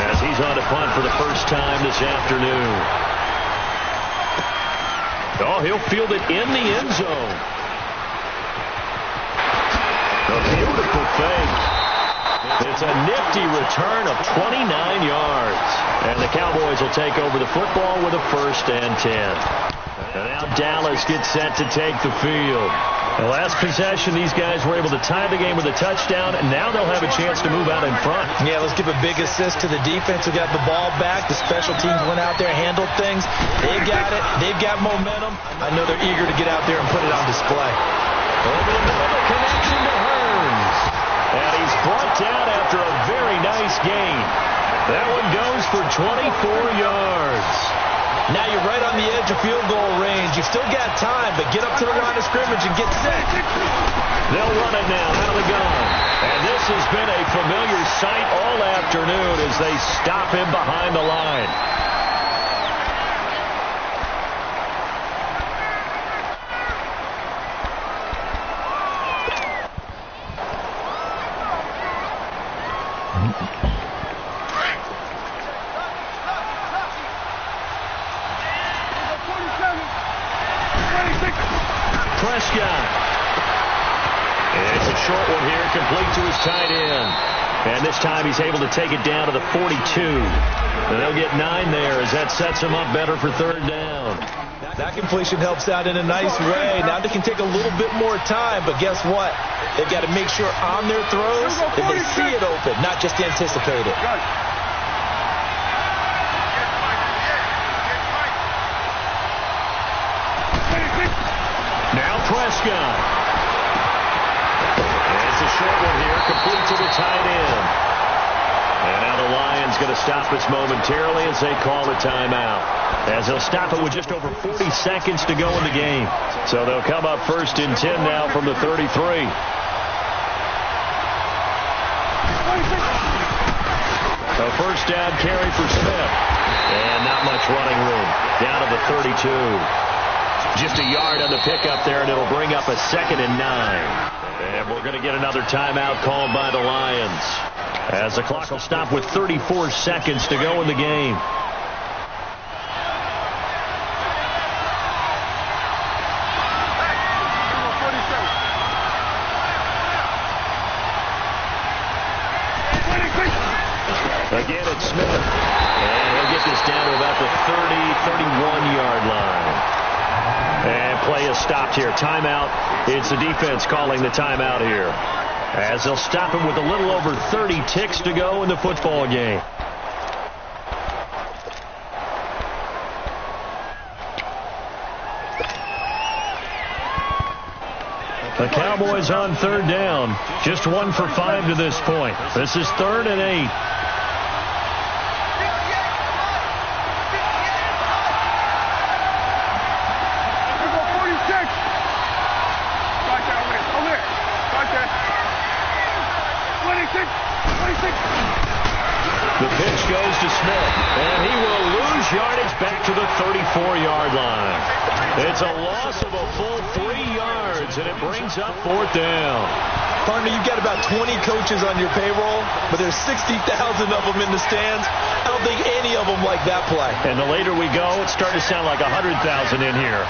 as he's on a punt for the first time this afternoon. Oh, he'll field it in the end zone. A beautiful fake. It's a nifty return of 29 yards. And the Cowboys will take over the football with a 1st and 10. And now Dallas gets set to take the field. The last possession, these guys were able to tie the game with a touchdown, and now they'll have a chance to move out in front. Yeah, let's give a big assist to the defense who got the ball back. The special teams went out there, handled things. They got it. They've got momentum. I know they're eager to get out there and put it on display. Over the middle, connection to Hearns. And he's brought down after a very nice gain. That one goes for 24 yards. Now you're right on the edge of field goal range. You've still got time, but get up to the line of scrimmage and get set. They'll run it now out of the gun. And this has been a familiar sight all afternoon as they stop him behind the line. Prescott. It's a short one here, complete to his tight end. And this time he's able to take it down to the 42. And they'll get 9 there as that sets him up better for 3rd down. That completion helps out in a nice way. Now they can take a little bit more time, but guess what? They've got to make sure on their throws that they see it open, not just anticipate it. Now Prescott. And it's a short one here, complete to the tight end. And now the Lions going to stop this momentarily as they call a timeout. As they'll stop it with just over 40 seconds to go in the game. So they'll come up 1st and 10 now from the 33. A 1st down carry for Smith. And not much running room. Down to the 32. Just a yard on the pickup there, and it'll bring up a 2nd and 9. And we're going to get another timeout called by the Lions, as the clock will stop with 34 seconds to go in the game. Again, it's Smith. And he'll get this down to about the 31-yard line. And play is stopped here. Timeout. It's the defense calling the timeout here, as they'll stop him with a little over 30 ticks to go in the football game. The Cowboys on 3rd down. Just 1 for 5 to this point. This is 3rd and 8. The pitch goes to Smith, and he will lose yardage back to the 34-yard line. It's a loss of a full 3 yards, and it brings up 4th down. Partner, you've got about 20 coaches on your payroll, but there's 60,000 of them in the stands. I don't think any of them like that play. And the later we go, it's starting to sound like 100,000 in here.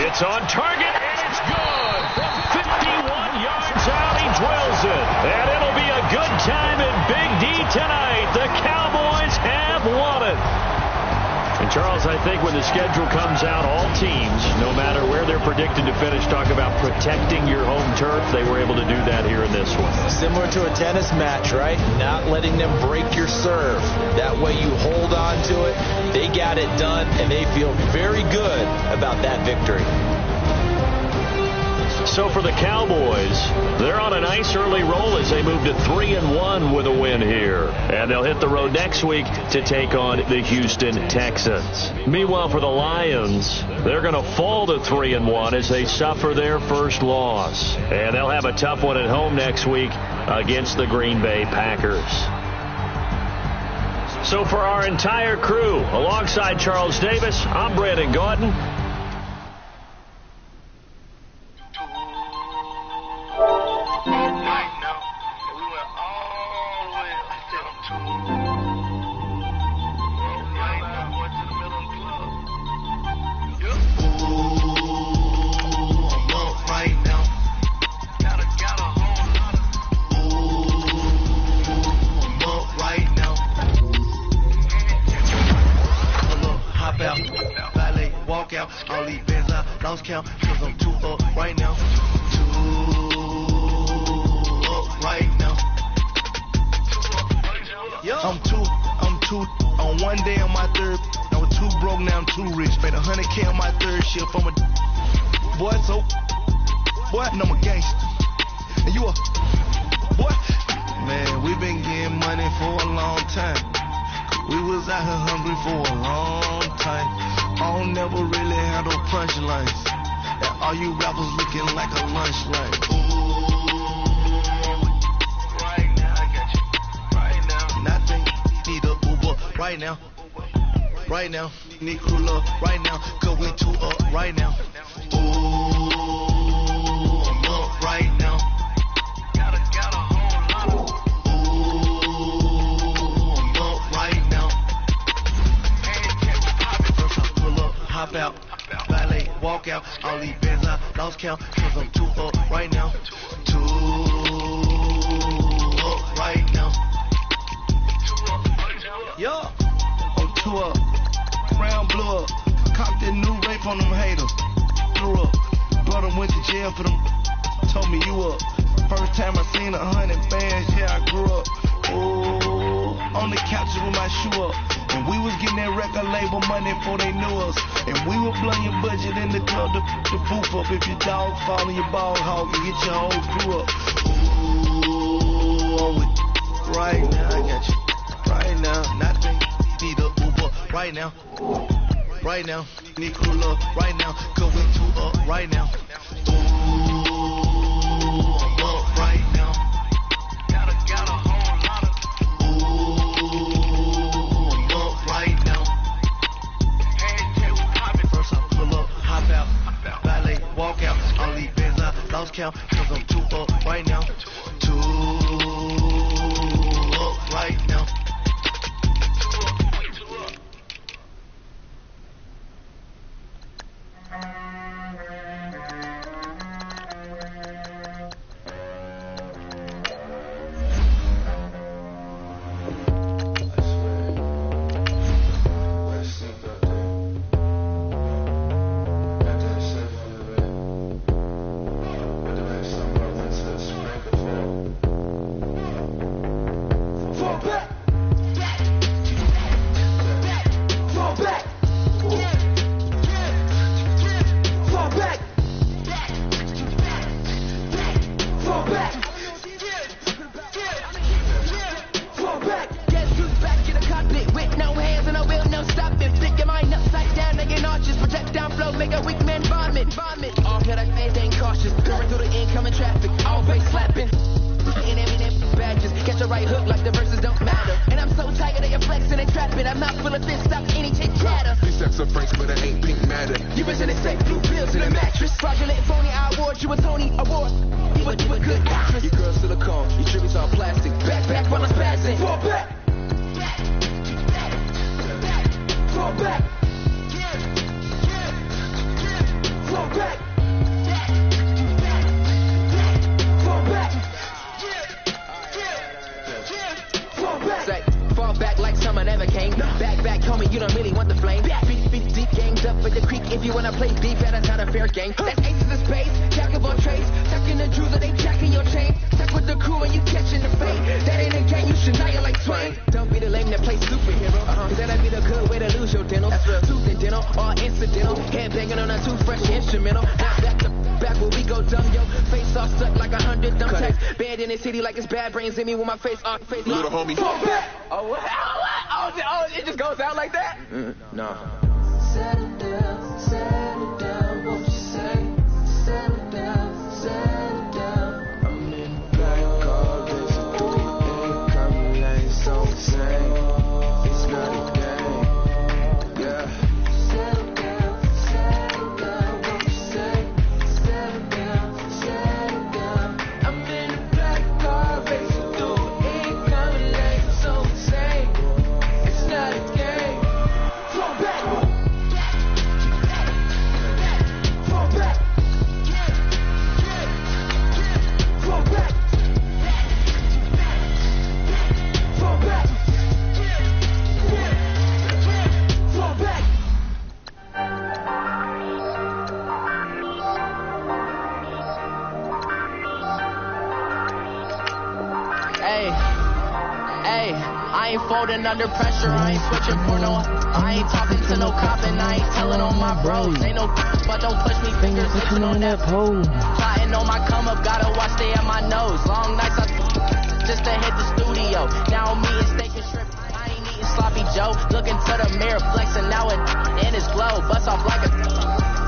It's on target, and it's good. From 51 yards out, he drills it. And it'll be a good time in Big D tonight. The Cowboys have won it. And, Charles, I think when the schedule comes out, all teams, no matter where they're predicted to finish, talk about protecting your home turf. They were able to do that here in this one. Similar to a tennis match, right? Not letting them break your serve. That way you hold on to it. They got it done, and they feel very good about that victory. So for the Cowboys, they're on a nice early roll as they move to 3-1 with a win here. And they'll hit the road next week to take on the Houston Texans. Meanwhile, for the Lions, they're going to fall to 3-1 as they suffer their first loss. And they'll have a tough one at home next week against the Green Bay Packers. So for our entire crew, alongside Charles Davis, I'm Brandon Gordon. All these bands I lost count, cause I'm 2 up right now. 2 up right now. I'm two on one day on my third. I was 2 broke, now I'm 2 rich. Made 100K on my third shift. I'm a boy, so boy, and I'm a gangster. And you a boy. Man, we been getting money for a long time. We was out here hungry for a long time. I don't never really handle punchlines. And all you rappers looking like a lunch line. Ooh, right now, I got you. Right now. Nothing, need a Uber right now. Right now, need cooler right now. Cause we 2 up right now. Ooh, I'm up right now. Got a whole lot of. Ooh, I'm up right now. First I pull up, hop out, valet, walk out. All these bands I lost count, cause I'm 2 up right now. 2 up right now. Yeah, I'm 2 up. Round blew up. Copped that new rape on them haters. Blew up. Brother went to jail for them. Told me you up. First time I seen 100 bands, yeah, I grew up. Ooh, on the couches with my shoe up. And we was getting that record label money before they knew us. And we were blowing your budget in the club to boof up. If your dog fall in your ball hog, you get your whole crew up. Ooh, right now, I got you. Right now, nothing, need a Uber right now. Right now, need cooler right now. Cause we 2 up right now. Ooh, I'm up right now. Got a whole lot of. Ooh, I'm up right now. First I pull up, hop out, valet, walk out. All these bands I lost count, cause I'm 2 up right now. 2 up right now. flow, make a weak man vomit. All that I ain't cautious. Going through the incoming traffic, always slapping. In badges, catch a right hook like the verses don't matter. And I'm so tired of your flexing and trapping. I'm not full of this stuff, any chick chatter. These sex are French, but it ain't pink matter. You was in the safe, blue pills in a mattress. Fraudulent, phony, I award you a Tony Award. You a good actress. Your girl's silicone, your tributes all plastic. Back while I'm passing. Fall back. Fall back. Fall back. Say, fall back like summer never came. Back, homie, you don't really want the flame. Deep games up at the creek. If you wanna play deep, that's not a fair game. That's aces of space, jack of all trades. Stuck in the jewels, they jacking your chain. Stuck with the crew and you catching the fade. That ain't a game, you should die like Twain. Don't be the lame that plays superhero. Cause that'll be the good way to lose your dental. That's real. Tooth and dental, all incidental. Head banging on a toothbrush instrumental. Back where we go dumb, yo. Face off stuck like 100 dumb tacks. Banned in the city like it's bad brains in me with my face off. Little homie. Fall back. Oh, what? Oh, it just goes out like that? No. Settle down, won't you say? Settle down. I'm in the black car, racing through the incoming lane, so insane. It's not a game, yeah. Settle down, won't you say? Settle down. I'm in the black car, racing through the incoming lane, so insane. It's not a game. Fall back. I ain't folding under pressure, I ain't switching for no. I ain't talking to no cop and I ain't telling on my bros. Ain't no but don't push me, fingers itching on that pole. Plotting on my come up, gotta watch stay at my nose. Long nights just to hit the studio. Now I'm eating steak and shrimp, I ain't eating sloppy Joe. Looking to the mirror, flexing now it in his glow. Bust off like a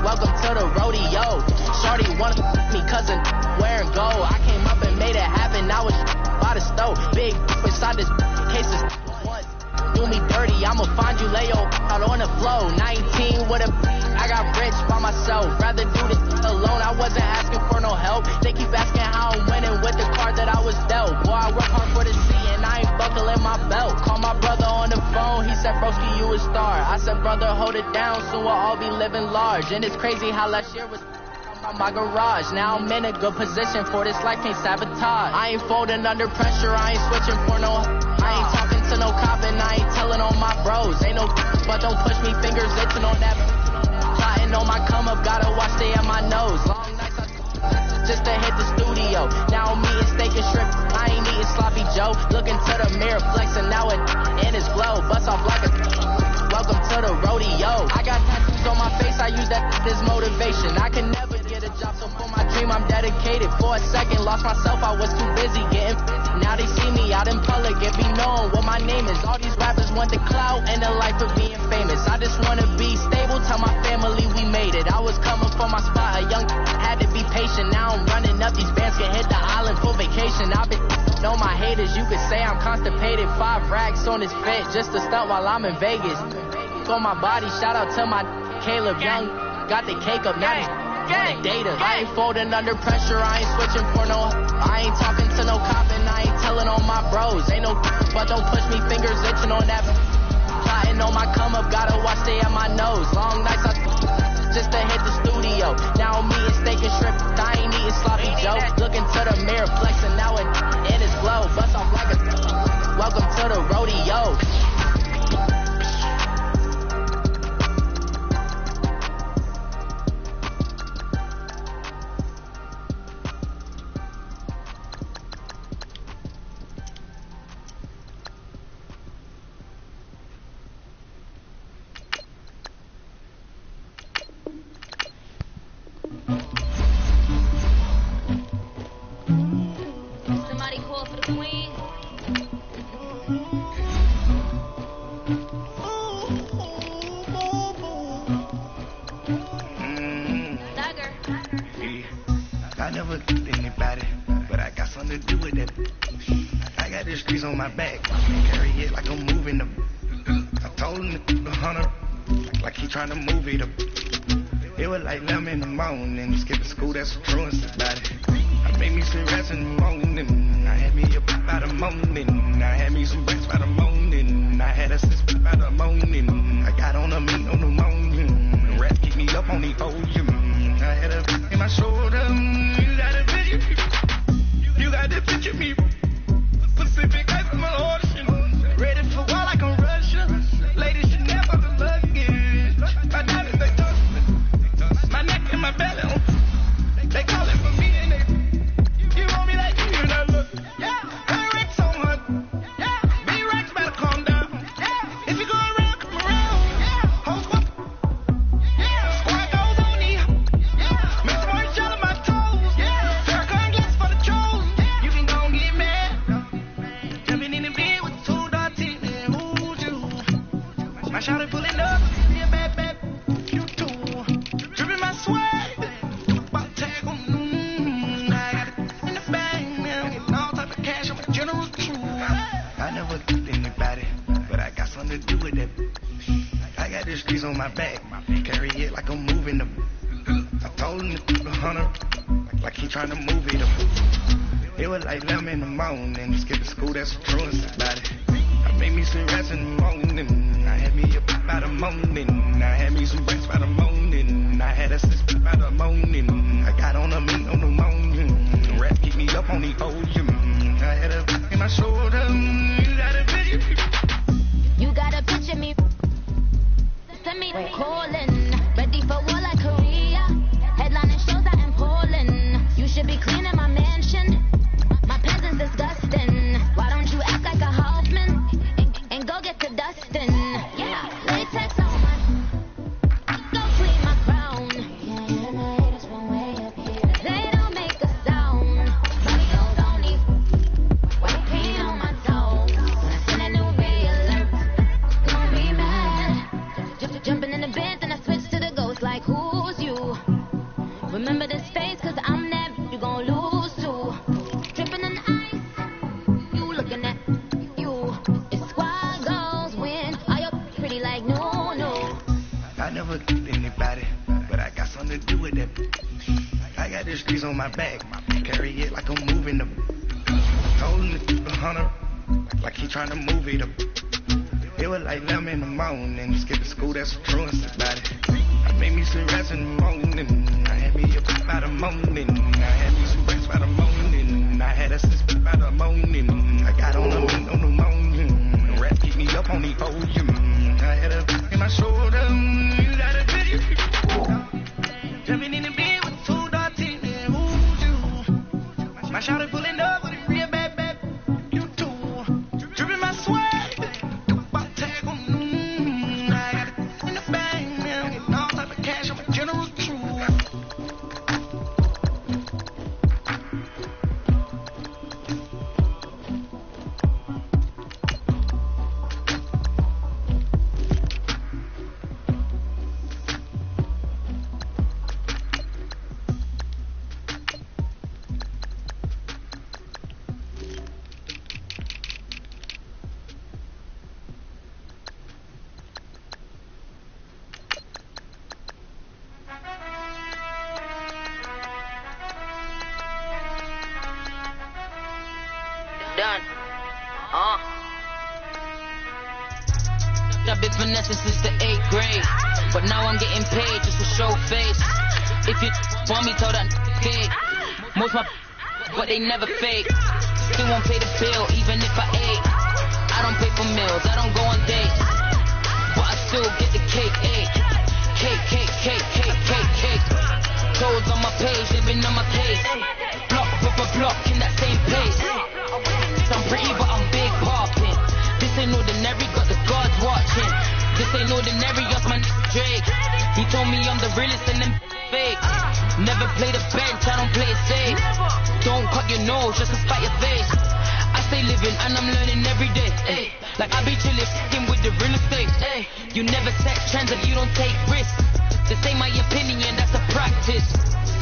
welcome to the rodeo. Shorty wanna me cousin wearing gold. I came up and made it happen, now it's by the stove. Big inside this cases once do me dirty, I'ma find you lay out on the floor. 19 with a I got rich by myself, rather do this alone. I wasn't asking for no help. They keep asking how I'm winning with the card that I was dealt. Boy, I work hard for the C and I ain't buckling my belt. Call my brother on the phone, he said, broski, you a star. I said, brother, hold it down, soon we'll all be living large. And it's crazy how last year was my garage. Now I'm in a good position for this life, can't sabotage. I ain't folding under pressure, I ain't switching for no. I ain't talking to no cop and I ain't telling on my bros. Ain't no but don't push me, fingers itching on that. Plotting on my come up, gotta watch stay at my nose. Long nights just to hit the studio. Now I'm eating steak and shrimp, I ain't eating sloppy Joe. Looking to the mirror, flexing now it in his glow. Bust off like a welcome to the rodeo. I got tattoos on my face, I use that as motivation. I can never get a job, so for my dream I'm dedicated. For a second, lost myself, I was too busy getting. Now they see me out in public and be known what my name is. All these rappers want the clout and the life of being famous. I just wanna be stable, tell my family we made it. I was coming for my spot, a young had to be patient. Now I'm running up, these bands can hit the island for vacation. I've been know my haters, you could say I'm constipated. 5 racks on his fit, just to stunt while I'm in Vegas. For my body, shout out to my Caleb Young. Got the cake up, now he's data. I ain't folding under pressure, I ain't switching for no. I ain't talking to no cop and I ain't telling on my bros. Ain't no but don't push me, fingers itching on that. Plotting on my come up, gotta watch stay at my nose. Long nights just to hit the studio. Now I'm eating steak and shrimp, I ain't eating sloppy Joe. Looking to the mirror, flexing now it in his glow. Bust off like a welcome to the rodeo. never did anybody, but I got something to do with it. I got the streets on my back, carry it like I'm moving them. I told him to 100, like he trying to move it up. It was like 11 in the morning, skipping school, that's the truest about it. I made me some rest in the morning, I had me up by the morning, I had me some rest by the morning, I had a sister by the morning, I got on a meat on the morning, the rap keep me up on the ocean, I had a in my shoulder, you got a picture, you got to picture me, Pacific ice in my ocean, ready for war like I'm Russian, ladies should never be lucky, my diamonds they touch me, my neck and my belly, they call it for me and they, you want me like you and I look, I wreck so much, B-Rex better calm down, if you go around, come around, whole squad, squad goes on me, make some more shot on my toes, circle glass for the trolls, you can go and get mad, jumping in the bed with 2 dark teeth, who's you, my shawty pulling up, be a bad, bad, you too, dripping my swag, about tag on, I got it in the bag, now getting all type of cash, I'm a general true, I never did anybody, but I got something to do with it, I got the streets on my back, carry it like I'm moving them, I told him to 100, like he trying to move it up, it was like 11 in the morning, skipping school, that's the truest about it, I made me some rest in the morning, I had me up by the morning, I had me some rest by the morning, I had a sister by the morning, I got on a meat on the morning, the rap keep me up on the ocean, I had a in my shoulder, you got a picture, You gotta picture me, send me calling, ready for war like Korea, headlining shows out in Poland, you should be cleaning my mansion, my pants is disgusting, why don't you act like a Hoffman, and go get to dustin', latex on my, go clean my crown, they don't make a sound, money goes on me, white paint on my toes, when I send a new re-alert, don't be mad, just jumping in the bed, then I switch to the ghost like who's you, remember this face, cause I'm that, you gon' lose too, tripping in ice, you looking at, you, it's squad goals win, are you pretty like no. I never did anybody, but I got something to do with it, I got the streets on my back, carry it like I'm moving them, told him to 100, like he trying to move it up, it was like 11 in the morning, skipping school, that's the truest about it, I made me some rest in the morning, I had me up by the morning, I had me some rest by the morning, I had a sister by the morning, I got on a meat on the morning, the rap keep me up on the ocean, I had a in my shoulder, you got a picture, jumping in the bed with 2 dark teeth, who's you, my shawty pulling up with a real bad, bad, you too, dripping my swag, about tag on, I got it in the bag, now getting all type of cash, I'm a general true. Done. I've been finessing since the 8th grade, but now I'm getting paid just to show face. If you want me, tell that kid. Most my but they never fake. They won't pay the bill even if I ate. I don't pay for meals, I don't go on dates, but I still get the cake. Cake. Codes on my page, they been on my case. Block in that same pace. I'm pretty, but I'm big poppin'. This ain't ordinary, got the guards watching. This ain't ordinary, that's my Drake. He told me I'm the realest and them fake. Never play the bench, I don't play it safe. Don't cut your nose just to spite your face. I stay living and I'm learning every day. Ay. Like I be chillin' f***ing with the real estate. Ay. You never set trends if you don't take risks. This ain't my opinion, that's a practice.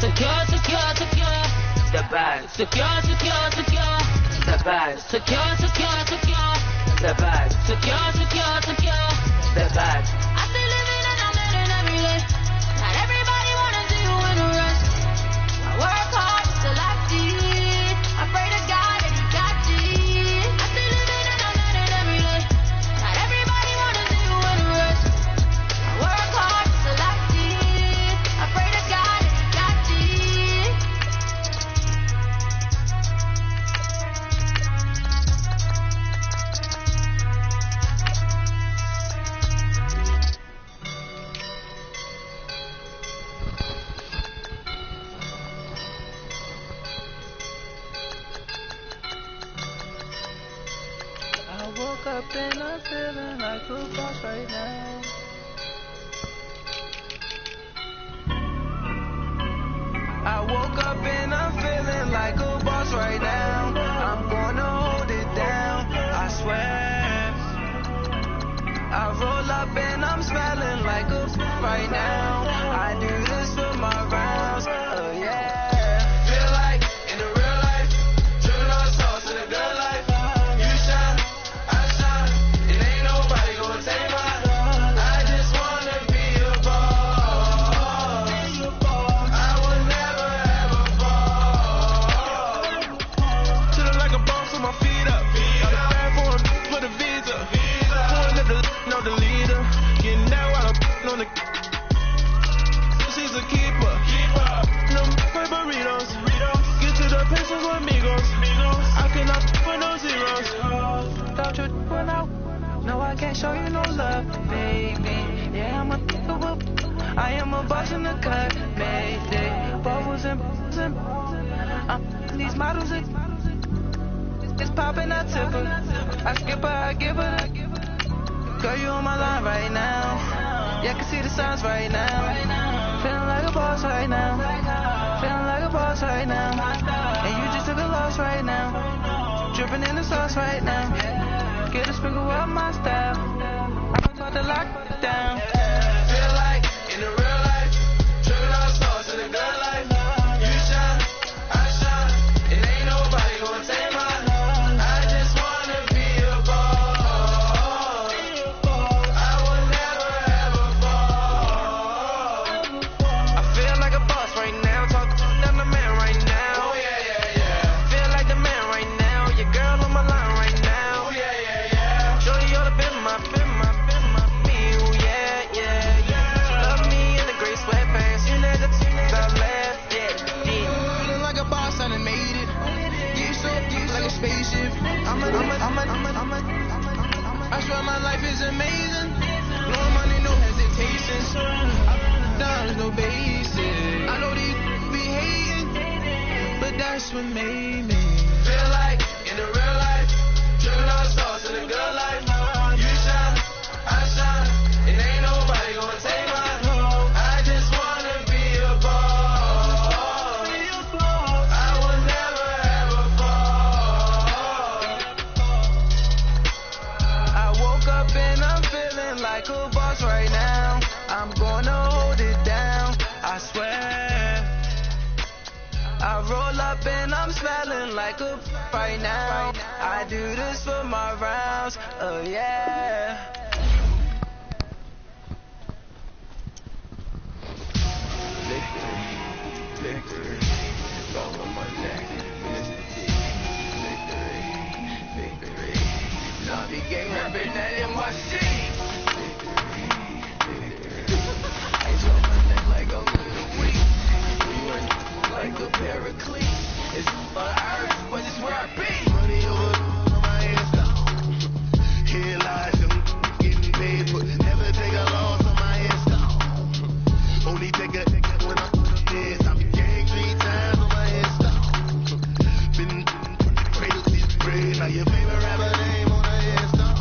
Secure. Step back. Secure, secure, secure. Step back. Secure, secure, secure. Step back. Secure, secure, secure. Step back. I still living and I'm living every day. Not everybody wanna see you in a rush. I work hard so I see. I pray to God that He got you. I still living and I'm living every day. Not everybody wanna see you in a rush. I work hard so I see. I pray to God that He got you. I woke up and I'm feeling like a boss right now. I woke up and I'm feeling like a boss right now. I'm gonna hold it down, I swear. I roll up and I'm smelling like a right now. I do this for my rounds, oh yeah. Feel like in the real life, driven on sauce in the good life. You shine, I shine, it ain't nobody gonna take mine. I just wanna be a boss. I will never ever fall. Chillin' like a boss with my feet up. Got a bag for the visa. Pulling up the know the leader. Getting that while I'm on the. She's a keeper. No play burritos. Get to the pesos with amigos. I cannot with no zeros. Without you run out. No, I can't show you no love, baby. Yeah, I'm a whoop. I am a boss in the cut, mayday. Bubbles and these models it's popping, I tip her. I skip her, I give her. Girl, you on my line right now. Yeah, I can see the signs right now. Feeling like a boss right now. Feeling like a boss right now. And you just took a loss right now. Dripping in the sauce right now. Get a sprinkle up my style. I'm about to lock it down. Feel like in the real life, dripping on sauce in the good life. You shine, I shine. It ain't nobody gonna take mine. I just wanna be a boss. I will never ever fall. I feel like a boss right now. Talk down the man right now. Oh yeah, yeah, yeah. Feel like the man right now. Your girl on my line right now. Oh yeah, yeah, yeah. Show you all the bit my me. Oh yeah, yeah, yeah. She love me in the gray sweatpants. You let the things I left, yeah. Feeling like a boss, I done made it. Get so like a spaceship. I swear my life is amazing. Blowing money, no hesitations. There's no basic. I know these be hating, but that's what made me. Feel like in the real life, driven on sauce in the good life. You shine, I shine. It ain't nobody gonna take mine. I just wanna be a boss. I will never ever fall. I woke up and I'm feeling like a boss right now. I'm gonna hold it down, I swear. I roll up and I'm smelling like a right now. I do this for my rounds, oh yeah. Victory, all on my neck. Victory. Zombie gang rapping that NYC. I saw my neck like a little weak. We went like a paraclete. It's on earth, but it's where I be. Money over my hands down. Here lies them getting paid, but never take a loss on my hands down. Only take a when I'm dead. I'm gang 3 times on my hands down. Been cradle to this bread. Now your favorite rapper name on the hands down.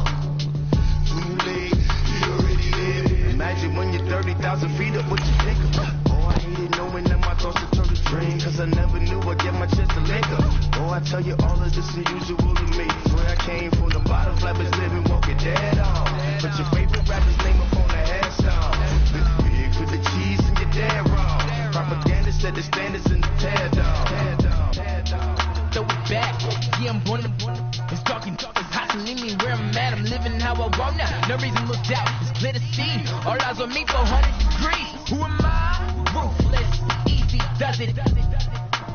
Too late, you already there. Imagine when you're 30,000 feet up, what you think about? Oh, I hated knowing that my thoughts would turn to dream. Cause I never knew I'd get my chance to link up. Oh, I tell you all of this unusual to me. Swear I came from the bottom, flat was living, walking dead on. Put your favorite rapper's name up on the headstone. Big with the cheese and you're dead wrong. Propaganda set the standards in the tear down. No reason to doubt, it's clear to see. All eyes on me, 400 degrees. Who am I? Ruthless, easy does it.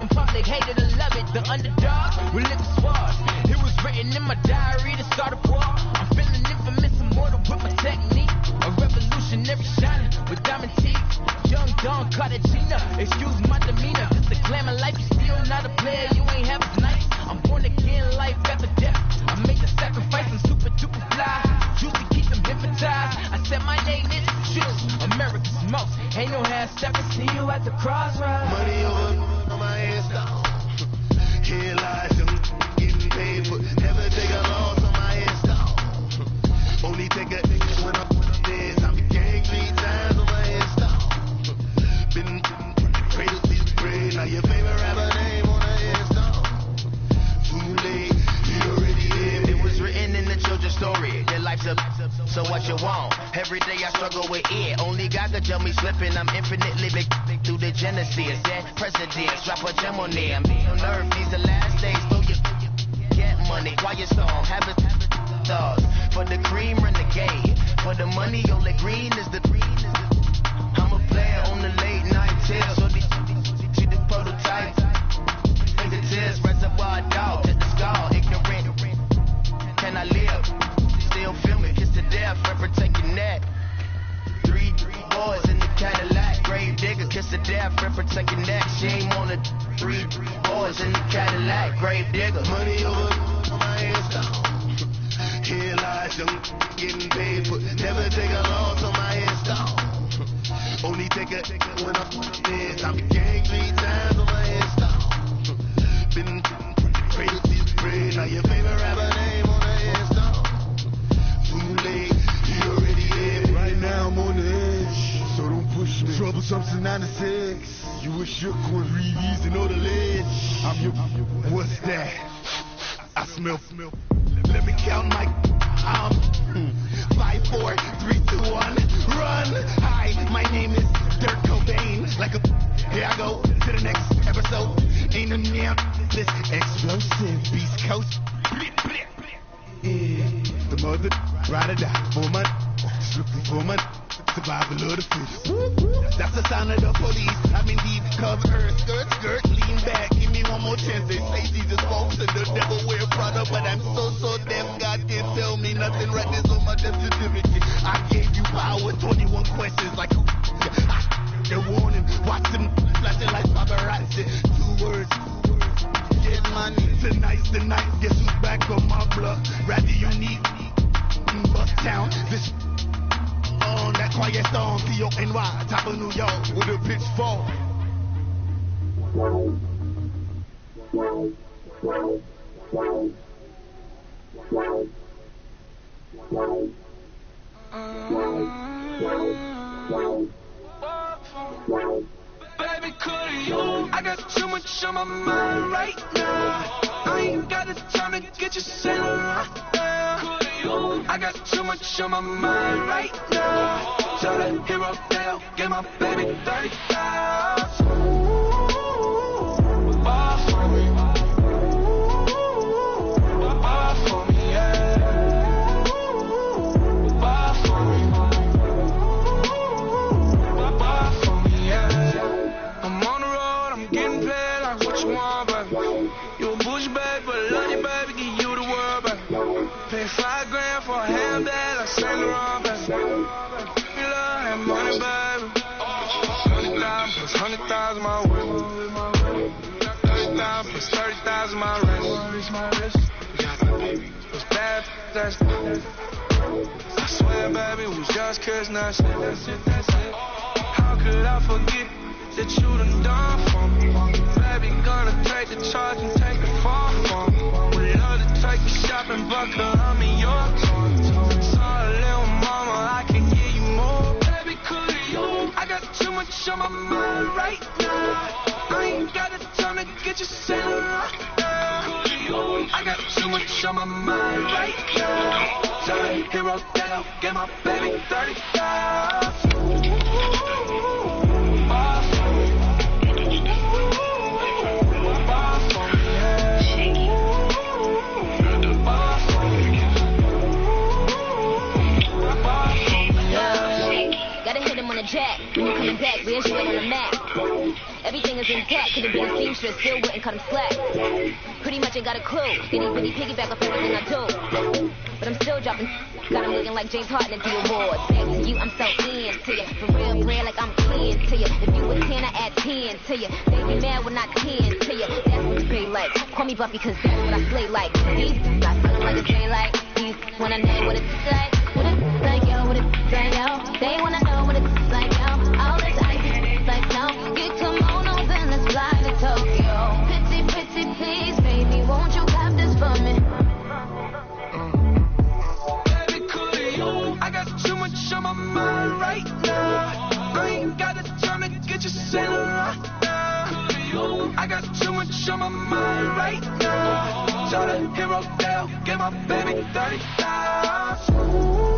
In public, hated or love it. The underdog will live the sword. It was written in my diary to start a war. I'm feeling infamous, immortal with my technique. A revolutionary shining with diamond teeth. Young Don Cartagena, excuse my demeanor. Just a glamour life, you still not a player, you ain't half as nice. I'm born again, life after death. I make the sacrifice, I'm super duper fly. Used to keep them hypnotized. I said my name is Juice, America's most. Ain't no half step, I see you at the crossroads. Money over on my hairstyle. Here lies them getting paid for. Never take a loss on my hairstyle. Only take a when I'm dead. I became 3 times on my hairstyle. Been cradle to the grave. Now your favorite rapper name on a hairstyle. Too late, you already did. It was written in the children's story. Your life's a so what you want. Every day I struggle with it. Only God could tell me slipping. I'm infinitely big through the genesis and presidents. Drop a gem on them. On earth, these the last days. So you get money. Quiet storm. Have a thoughts. For the cream, renegade. For the money, only green is the green. I'm a player on the late night till. So they see the prototype. Fingertips, reservoir dog. To the skull. Ignorant. Can I live? Still filming. Kiss to death. Protect your neck. 3 boys in the Cadillac. Grave digger. Kiss to death. Protect your neck. Shame on the 3 boys in the Cadillac. Grave digger. Money over on my hairstyle. Here lies them getting paid for. Never take a loss on my hairstyle. Only take a when I'm dead. I became 3 times on my hairstyle. Been cradle to the grave. Now your favorite rapper name on a hairstyle. Too late, you already did. Right now I'm on the edge, so don't push me. Troublesome since 96. You wish you could read these and know the ledge. I'm your. What's that? I smell. Let me count my. 5, 4, 3, 2, 1. Run. Hi, my name is Dirk Cobain. Like a. Here I go to the next episode. Ain't a damn this explosive Beast Coast. Yeah. The mother ride or die for money. Strictly for money. Survival of the fittest. That's the sound of the police. I'm in deep cover. Skirt, lean back. Give me one more chance. They say Jesus walks and the devil wear Prada, but I'm so deaf. God can't tell me nothing. Right there's on my death certificate. I gave you power. 21 questions like the warning. Watch them flashing like paparazzi. 2 words. Get money. Tonight's the night. Guess who's back on my block? Rather unique. Bust town. This. On that quiet storm, P-O-N-Y, top of New York, with a pitchfork. Baby, could you? I got too much on my mind right now. I ain't got the time to get you sent around. I got too much on my mind right now. Tell that hero down, get my baby 30,000. Ball for me, ball for me, yeah. Ball for me, ball for me, yeah. I'm on the road, I'm getting paid like what you want, baby. You a bush, baby, but love you, baby, give you the world, baby. Pay $5 grand for a handbag like Saint Laurent, baby. You love that money, baby. 100,000 plus 100,000 my way. 30,000 plus 30,000 my wrist. It's bad, that's I swear, baby, it was just kids, that's it. How could I forget that you done for me? Baby, gonna take the charge and take the fall for me. Would love to take you shopping, but I'm in your toy. Sorry, little mama, I can give you more. Baby, could you? I got too much on my mind right now. I ain't got the time to get you sent around. I got too much on my mind right now. Tell the hero down, get my baby 30,000. Mac. Everything is intact, couldn't be a seamstress, still wouldn't cut him slack. Pretty much ain't got a clue, itty bitty piggyback off everything I do. But I'm still dropping, got him looking like James Harden at the awards. Back to you, I'm so into you, for real bread like I'm kin to you. If you a 10, I add 10 to you. They be mad when I 10 to you, that's what you pay like. Call me Buffy cause that's what I slay like. These got something like a daylight. These when I know what it's like. What it's like, yo, what it's like, yo. They wanna know what it's like, yo. All this ice is like, no. Get kimonos and let's fly to Tokyo. Pretty, pretty, please, baby, won't you clap this for me? Baby, cool to you. I got too much on my mind right now. I ain't got the time to get you sailing right now. I got too much on my mind right now. Shout out Hero Dale, get my baby 30,000.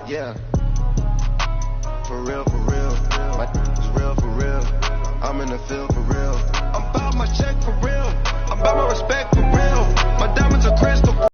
Yeah, for real, my is real for real. I'm in the field for real. I'm about my check for real. I'm about my respect for real.